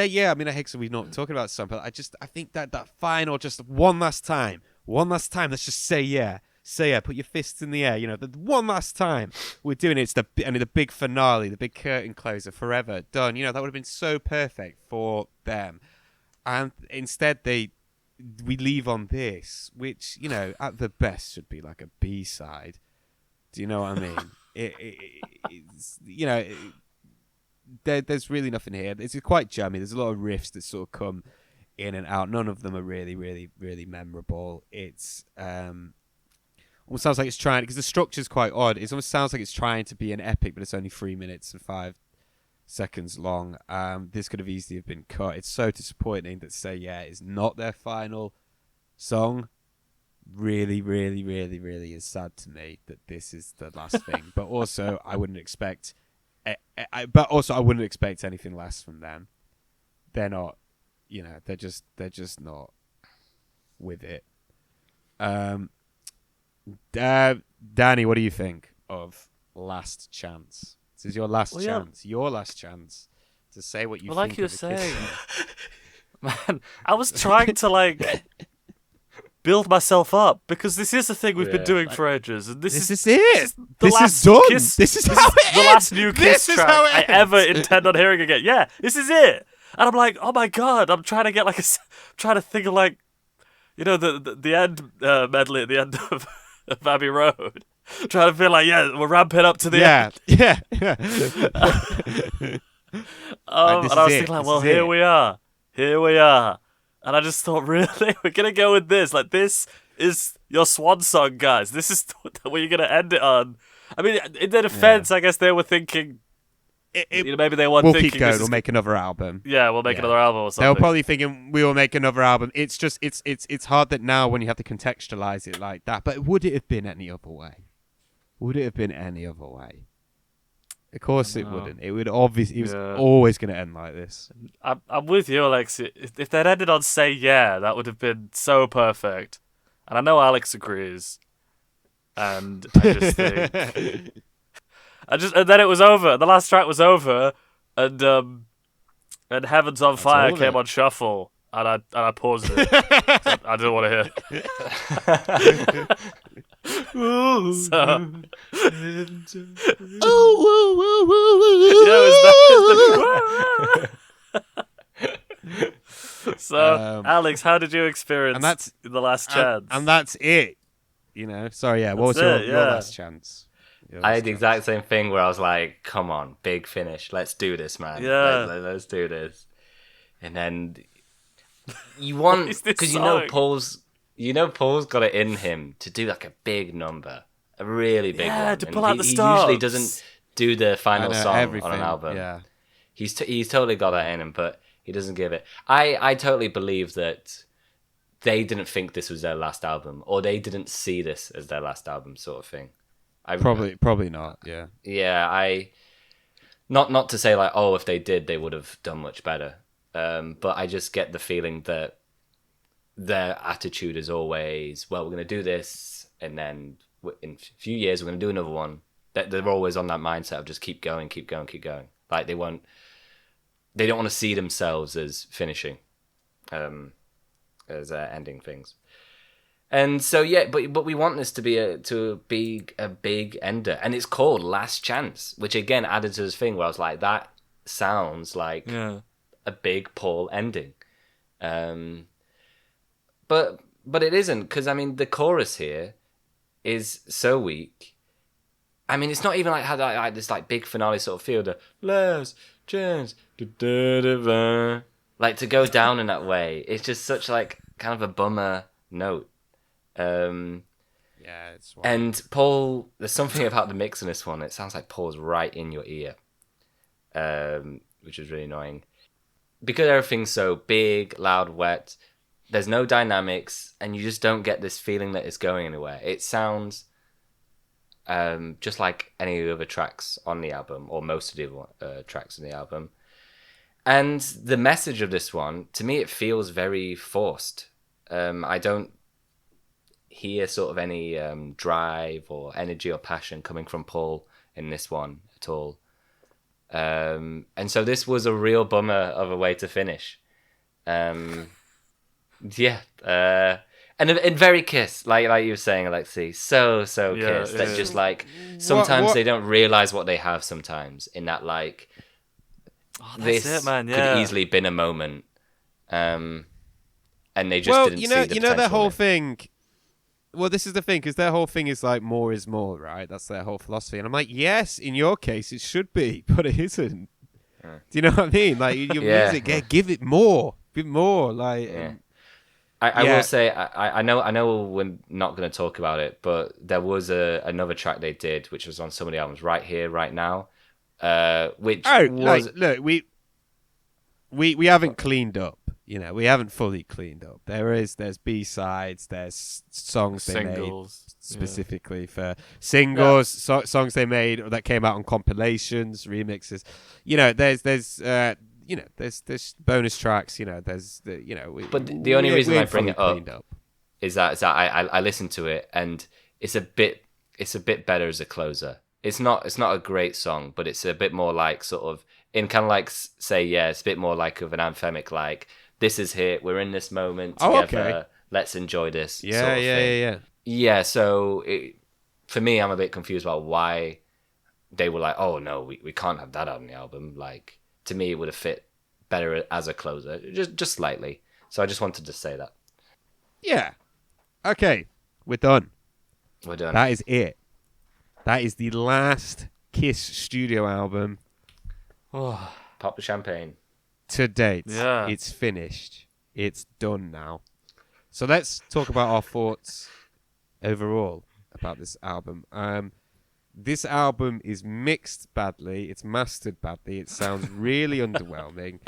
Yeah, I mean, I hate we're not talking about something, but I think that final, just one last time, let's just say yeah. Say yeah, put your fists in the air. The one last time we're doing it. It's the big finale, the big curtain closer, forever done. That would have been so perfect for them, and instead we leave on this, which at the best should be like a B-side. Do you know what I mean? There's really nothing here. It's quite jammy. There's a lot of riffs that sort of come in and out. None of them are really, really, really memorable. It's almost sounds like it's trying, because the structure's quite odd. It almost sounds like it's trying to be an epic, but it's only 3 minutes and 5 seconds long. This could have easily have been cut. It's so disappointing that Say Yeah is not their final song. Really, really, really, really is sad to me that this is the last thing. But also, I wouldn't expect. I wouldn't expect anything less from them. They're not. They're just not with it. Danny, what do you think of Last Chance? This is your last chance. Your last chance to say what you think. Like you're of the saying, Kiss man, I was trying to build myself up because this is a thing we've been doing for ages, and this is it. This is done. This is how it ends. The last new Kiss track I ever intend on hearing again. Yeah, this is it. And I'm like, oh my god, I'm trying to get trying to think of the end medley at the end of Abbey Road. Trying to feel like, we're ramping up to the end. Yeah. And I was thinking well, here we are. And I just thought, really? We're going to go with this? This is your swan song, guys. This is what you're going to end it on. I mean, in their defense, I guess they were thinking, maybe they weren't thinking, keep going, we'll make another album. Yeah, we'll make another album or something. They were probably thinking, we will make another album. It's just, it's hard that now when you have to contextualize it like that. But would it have been any other way? Would it have been any other way? Of course it wouldn't. It would obviously. It was always going to end like this. I'm with you, Alexei. If they'd ended on Say Yeah, that would have been so perfect. And I know Alex agrees. And I just think, and then it was over. The last track was over, and Heaven's on Fire came on shuffle, and I paused it. I didn't want to hear. So, Alex, how did you experience the last chance? And that's it. Sorry, what was your last chance? I had the exact same thing where I was like, come on, big finish. Let's do this, man. Yeah. Let's do this. And then you want, because Paul's got it in him to do a big number, a really big one. To pull out the stops. He usually doesn't do the final song on an album. Yeah. He's totally got that in him, but he doesn't give it. I totally believe that they didn't think this was their last album, or they didn't see this as their last album, sort of thing. Probably not. Yeah. Yeah. Not to say if they did, they would have done much better. But I just get the feeling that their attitude is always, we're going to do this, and then in a few years we're going to do another one. That they're always on that mindset of just keep going. Like they don't want to see themselves as finishing, as ending things. And so yeah, but we want this to be a big ender, and it's called Last Chance, which again added to this thing where I was like, that sounds like a big Paul ending, but it isn't, because I mean the chorus here is so weak. I mean, it's not even like how like this like big finale sort of feel, the last chance, like to go down in that way. It's just such like kind of a bummer note. Yeah, it's wild. And Paul, there's something about the mix in this one. It sounds like Paul's right in your ear, which is really annoying. Because everything's so big, loud, wet, there's no dynamics, and you just don't get this feeling that it's going anywhere. It sounds just like any of the other tracks on the album, or most of the other tracks on the album. And the message of this one, to me, it feels very forced. I don't hear sort of any drive or energy or passion coming from Paul in this one at all. And so this was a real bummer of a way to finish. And very Kiss, like you were saying, Alexei, so Kiss. That just like sometimes they don't realize what they have. Sometimes in that like this could easily been a moment, and they just didn't see the potential their whole thing. Well, this is the thing, because their whole thing is like more is more, right? That's their whole philosophy, and I'm like, yes, in your case it should be, but it isn't. Do you know what I mean? Like your music, give it more, like. Yeah. I will say, I know we're not going to talk about it, but there was another track they did, which was on some of the albums, Right Here, Right Now, which was... Look, we haven't cleaned up, we haven't fully cleaned up. There's B-sides, there's songs they made specifically for singles, songs they made that came out on compilations, remixes. There's bonus tracks. There's the But the only reason I bring it up is that I listened to it, and it's a bit better as a closer. It's not a great song, but it's a bit more like sort of in kind of like say it's a bit more like of an anthemic, like this is it, we're in this moment together. Let's enjoy this. Yeah. So for me, I'm a bit confused about why they were like, oh no, we can't have that on the album. Like, to me, it would have fit better as a closer, just slightly. So I just wanted to say that. Yeah. Okay, we're done. We're done. That is it. That is the last Kiss studio album. Pop the champagne. To date. Yeah. It's finished. It's done now. So let's talk about our thoughts overall about this album. This album is mixed badly. It's mastered badly. It sounds really underwhelming,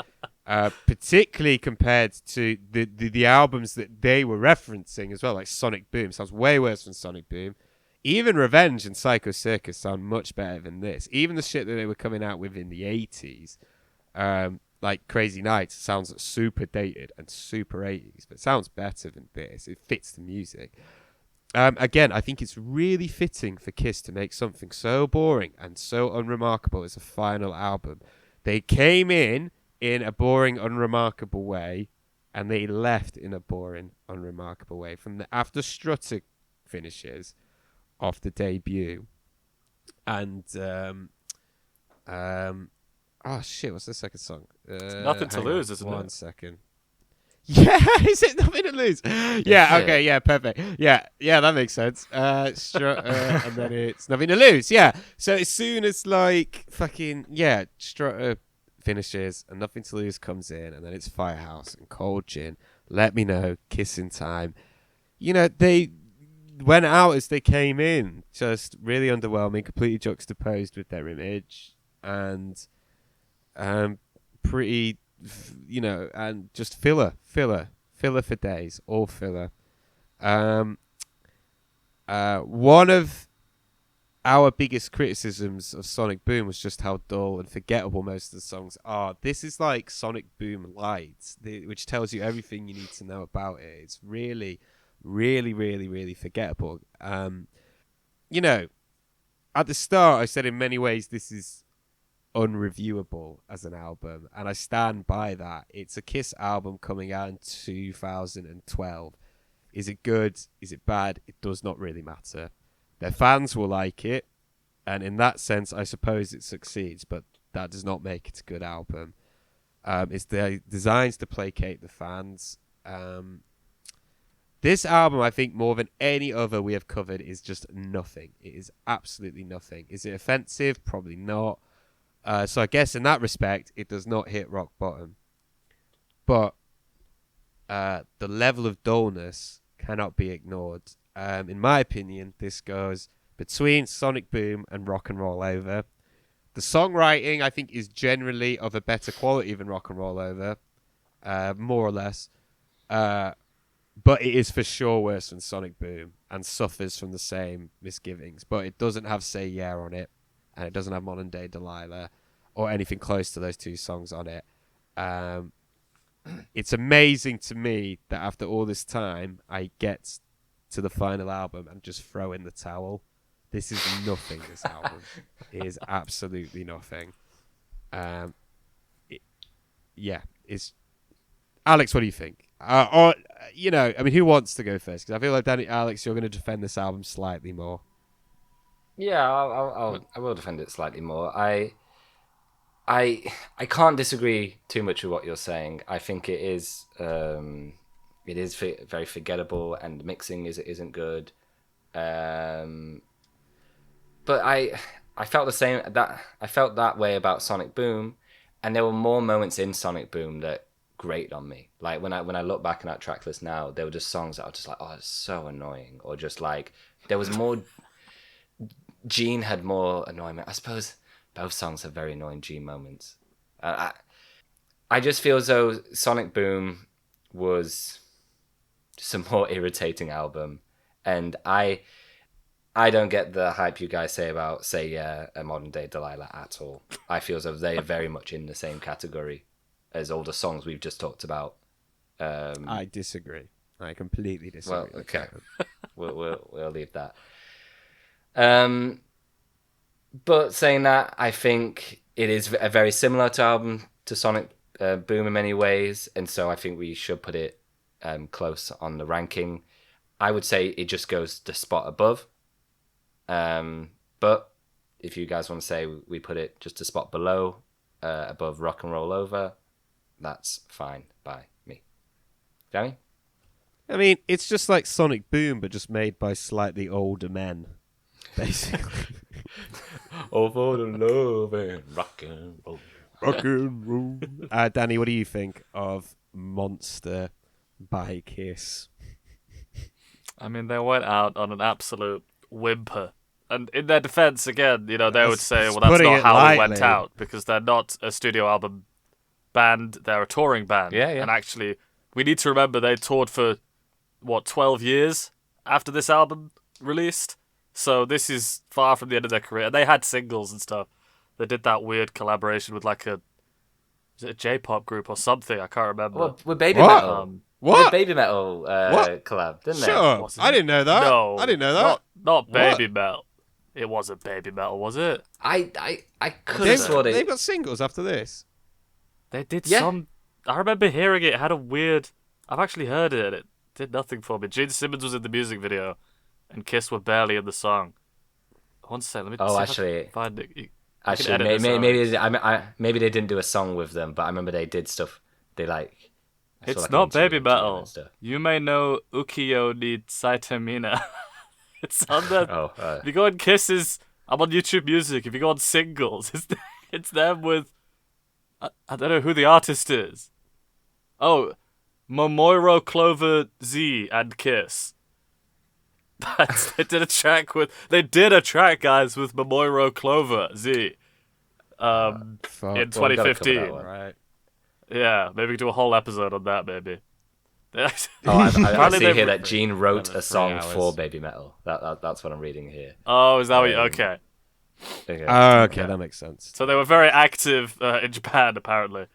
particularly compared to the albums that they were referencing as well, like Sonic Boom. Sounds way worse than Sonic Boom. Even Revenge and Psycho Circus sound much better than this. Even the shit that they were coming out with in the 80s, like Crazy Nights, sounds super dated and super 80s, but it sounds better than this. It fits the music. Again, I think it's really fitting for Kiss to make something so boring and so unremarkable as a final album. They came in a boring, unremarkable way, and they left in a boring, unremarkable way. After Strutter finishes off the debut, and what's the second song? Nothing to Lose, isn't it? 1 second. Yeah, is it Nothing to Lose? Yeah, okay, yeah, perfect. Yeah, that makes sense. And then it's Nothing to Lose, yeah. So as soon as Strutter finishes and Nothing to Lose comes in, and then it's Firehouse and Cold Gin, Let Me Know, Kissing Time. They went out as they came in, just really underwhelming, completely juxtaposed with their image, and pretty... and just filler for days, all filler. One of our biggest criticisms of Sonic Boom was just how dull and forgettable most of the songs are. This is like Sonic Boom Light, which tells you everything you need to know about it. It's really, really, really, really forgettable. At the start, I said in many ways this is unreviewable as an album, and I stand by that. It's a Kiss album coming out in 2012. Is it good? Is it bad? It does not really matter. Their fans will like it, and in that sense, I suppose it succeeds, but that does not make it a good album. It's designed to placate the fans. This album, I think, more than any other we have covered, is just nothing. It is absolutely nothing. Is it offensive? Probably not. So I guess in that respect, it does not hit rock bottom. But the level of dullness cannot be ignored. In my opinion, this goes between Sonic Boom and Rock and Roll Over. The songwriting, I think, is generally of a better quality than Rock and Roll Over, more or less. But it is for sure worse than Sonic Boom and suffers from the same misgivings. But it doesn't have Say Yeah on it, and it doesn't have Modern Day Delilah or anything close to those two songs on it. It's amazing to me that after all this time, I get to the final album and just throw in the towel. This is nothing, this album. It is absolutely nothing. It's... Alex, what do you think? Who wants to go first? Because I feel like Alex, you're going to defend this album slightly more. Yeah, I will defend it slightly more. I can't disagree too much with what you're saying. I think it is very forgettable, and the mixing isn't good. But I felt the same. I felt that way about Sonic Boom, and there were more moments in Sonic Boom that grated on me. Like when I look back in that track list now, there were just songs that I was just like, oh, it's so annoying, or just like there was more. Gene had more annoyment. I suppose both songs have very annoying Gene moments. I just feel as though Sonic Boom was just a more irritating album, and I don't get the hype you guys say about Say Yeah and Modern Day Delilah at all. I feel as though they are very much in the same category as all the songs we've just talked about. I disagree. I completely disagree. Well, okay, we'll leave that. But saying that, I think it is a very similar album to Sonic Boom in many ways, and so I think we should put it close on the ranking. I would say it just goes the spot above. But if you guys want to say we put it just a spot below, above Rock and Roll Over, that's fine by me. Danny? I mean, it's just like Sonic Boom, but just made by slightly older men, basically. Over the love and rock and roll. Rock and roll. Danny, what do you think of Monster by Kiss? I mean, they went out on an absolute whimper. And in their defense, again, they would say, well, that's not how they went out, because they're not a studio album band, they're a touring band. Yeah. And actually, we need to remember they toured for, 12 years after this album released? So this is far from the end of their career. And they had singles and stuff. They did that weird collaboration with is it a J-pop group or something? I can't remember. Well, with Baby Metal. What? With Baby Metal collab, didn't they? Sure. I didn't know that. No. I didn't know that. Not Baby Metal. It wasn't Baby Metal, was it? I could have sworn it. They've got singles after this. They did some... I remember hearing it. It had a weird... I've actually heard it, and it did nothing for me. Gene Simmons was in the music video, and Kiss were barely in the song. One second, let me see actually... if I can find it. Maybe they didn't do a song with them, but I remember they did stuff. They like... It's not Baby Metal. You may know Ukiyo ni Saitamina. It's on the... if you go on Kisses... I'm on YouTube Music. If you go on singles, it's them with... I don't know who the artist is. Oh, Momoiro Clover Z and Kiss. They did a track, guys, with Momoiro Clover Z. In 2015. Right. Yeah, maybe we can do a whole episode on that, maybe. I see here that Gene wrote a song for Baby Metal. That's what I'm reading here. Oh, is that what you... Okay. Okay, that makes sense. So they were very active in Japan, apparently.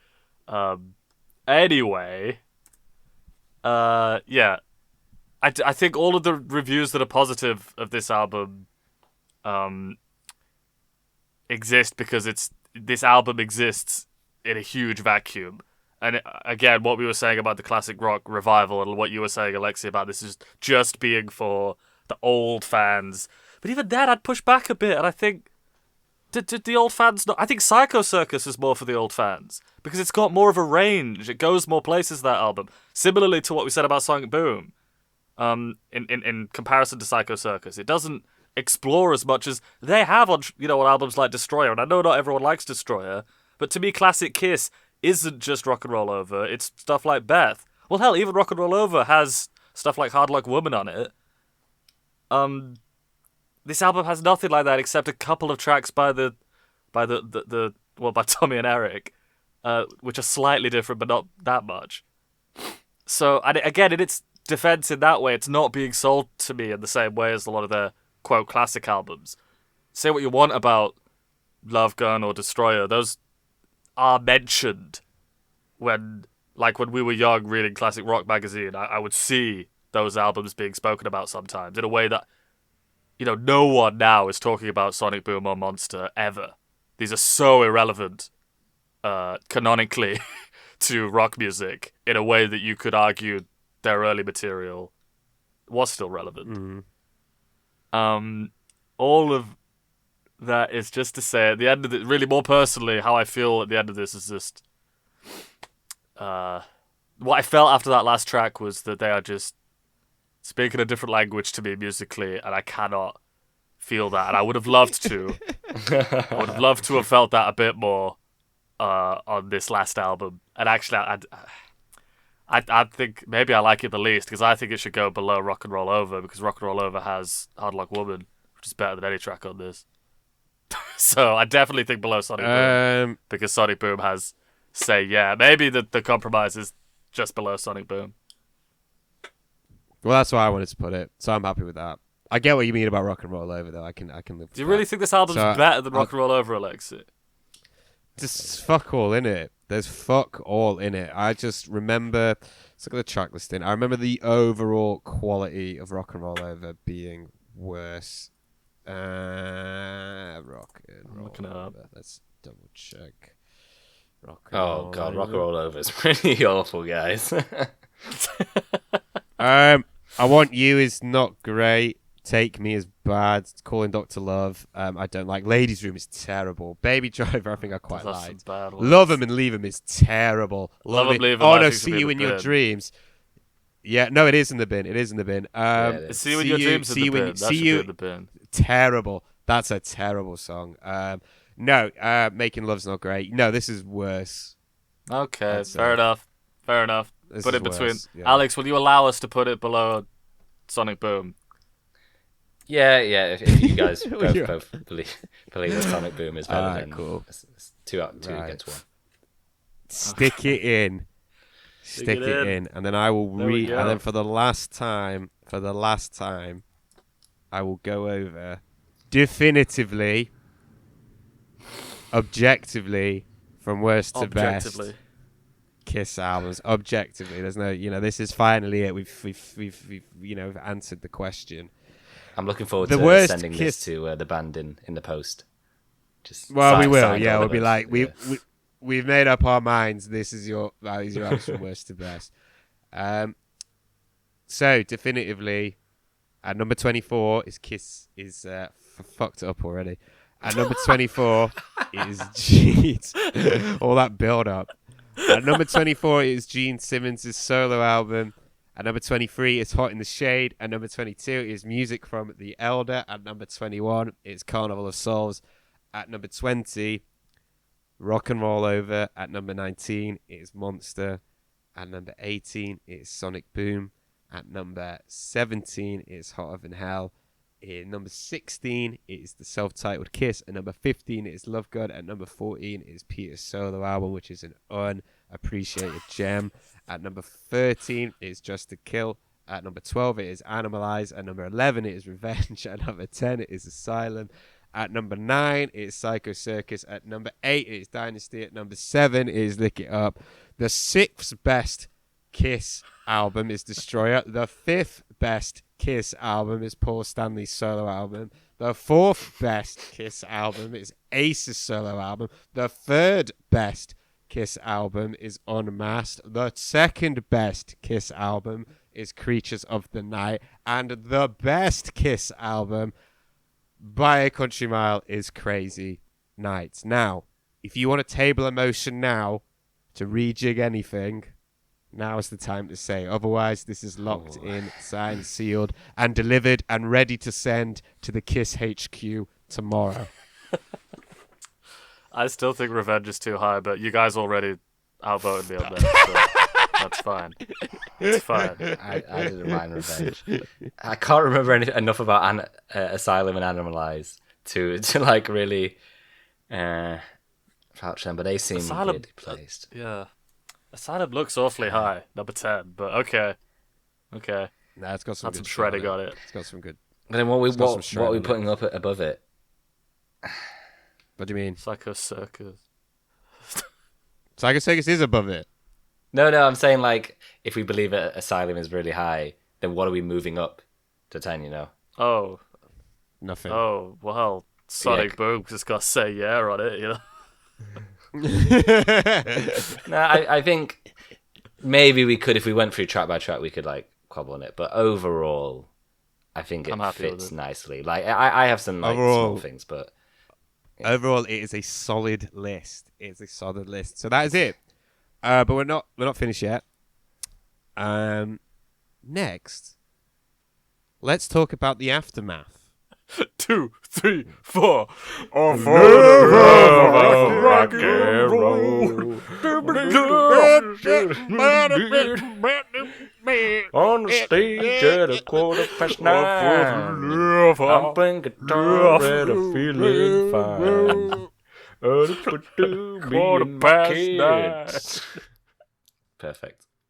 Anyway, yeah. I think all of the reviews that are positive of this album exist because this album exists in a huge vacuum. And again, what we were saying about the classic rock revival and what you were saying, Alexei, about this is just being for the old fans. But even then, I'd push back a bit, and I think did the old fans not? I think Psycho Circus is more for the old fans because it's got more of a range. It goes more places, that album. Similarly to what we said about Sonic Boom, in comparison to Psycho Circus, it doesn't explore as much as they have on on albums like Destroyer. And I know not everyone likes Destroyer, but to me, classic Kiss isn't just Rock and Roll Over. It's stuff like Beth. Well, hell, even Rock and Roll Over has stuff like Hard Luck Woman on it. This album has nothing like that except a couple of tracks by by Tommy and Eric, which are slightly different, but not that much. So, and again, in its defense in that way, it's not being sold to me in the same way as a lot of their quote classic albums. Say what you want about Love Gun or Destroyer, those are mentioned when we were young reading classic rock magazine. I would see those albums being spoken about sometimes in a way that no one now is talking about Sonic Boom or Monster ever. These are so irrelevant canonically to rock music in a way that you could argue their early material was still relevant. All of that is just to say, at the end of it, really more personally, how I feel at the end of this is just what I felt after that last track was that they are just speaking a different language to me musically, and I cannot feel that. And I would have loved to. I would have loved to have felt that a bit more on this last album. And actually, I think maybe I like it the least because I think it should go below Rock and Roll Over because Rock and Roll Over has Hard Luck Woman, which is better than any track on this. So I definitely think below Sonic Boom because Sonic Boom has Say Yeah. Maybe the compromise is just below Sonic Boom. Well, that's why I wanted to put it, so I'm happy with that. I get what you mean about Rock and Roll Over, though. I can live with Do you really think this album's better than Rock and Roll Over, Alexei? Just fuck all in it. There's fuck all in it. I just remember... Let's look at the track listing. I remember the overall quality of Rock and Roll Over being worse. Rock and Roll Over. Let's double check. Rock and Roll Over is pretty awful, guys. I Want You is not great. Take Me is bad. Calling Dr. Love, I don't like. Ladies' Room is terrible. Baby Driver, I think I quite liked. Love 'Em and Leave 'Em is terrible. Love 'Em, Leave 'Em. Oh no, See You in Your Dreams. Yeah, no, it is in the bin. See You in Your Dreams in the bin. That should be in the bin. Terrible. That's a terrible song. No, Making Love's not great. No, this is worse. Okay, fair enough. Put it between. Worse, yeah. Alex, will you allow us to put it below Sonic Boom? Yeah. If you guys both believe that Sonic Boom is better, then cool. It's 2 against 1. Stick it in. Stick it in, and then I will read. And then for the last time, I will go over definitively, objectively, from worst to best Kiss albums. Objectively, there's no, this is finally it. We've answered the question. I'm looking forward to sending this to the band in the post. We will. Yeah, we'll be like we've made up our minds. This is your albums from worst to best. So definitively, at number 24 is Kiss is fucked up already. At number 24 is Gene. All that build up. At number 24 is Gene Simmons' solo album. At number 23 is Hot in the Shade. At number 22 is Music from the Elder. At number 21 is Carnival of Souls. At number 20, Rock and Roll Over. At number 19 is Monster. At number 18 is Sonic Boom. At number 17 is Hotter Than Hell. In number 16 is the self-titled Kiss. At number 15 is Love God. At number 14 is Peter's solo album, which is an unappreciated gem. At number 13 is Just to Kill. At number 12 it is Animalize. At number 11 it is Revenge. At number 10 it is Asylum. At number 9 it is Psycho Circus. At number 8 it is Dynasty. At number 7 it is Lick It Up. The 6th best Kiss album is Destroyer. The 5th best Kiss album is Paul Stanley's solo album. The 4th best Kiss album is Ace's solo album. The 3rd best Kiss album is Unmasked. The second best Kiss album is Creatures of the Night. And the best Kiss album by a country mile is Crazy Nights. Now, if you want a table of motion now to rejig anything, now is the time to say. Otherwise, this is locked in, signed, sealed, and delivered and ready to send to the Kiss HQ tomorrow. I still think Revenge is too high, but you guys already outvoted me on that, so that's fine. It's fine. I didn't mind Revenge. I can't remember enough about Asylum and Animalize to like really vouch them, but they seem Asylum, good placed. Yeah. Asylum looks awfully high, number 10, but okay. Nah, it's got some That's good some shredding shit on it. It's got some good. But then what are we putting up above it? What do you mean? Psycho Circus. Psycho Circus is above it. No, I'm saying like if we believe Asylum is really high, then what are we moving up to 10? You know? Oh, Nothing. oh, well, Sonic Boom just got Say Yeah on it, you know. No, I think maybe we could, if we went through track by track, we could like quibble on it. But overall, I think it fits nicely. Like I have some like small things, but overall, it is a solid list. It's a solid list. So that is it. But we're not finished yet. Next, let's talk about the aftermath. 2, 3, 4. On the stage at 9:15, I'm playing guitar and I'm feeling fine. 9:15. Perfect.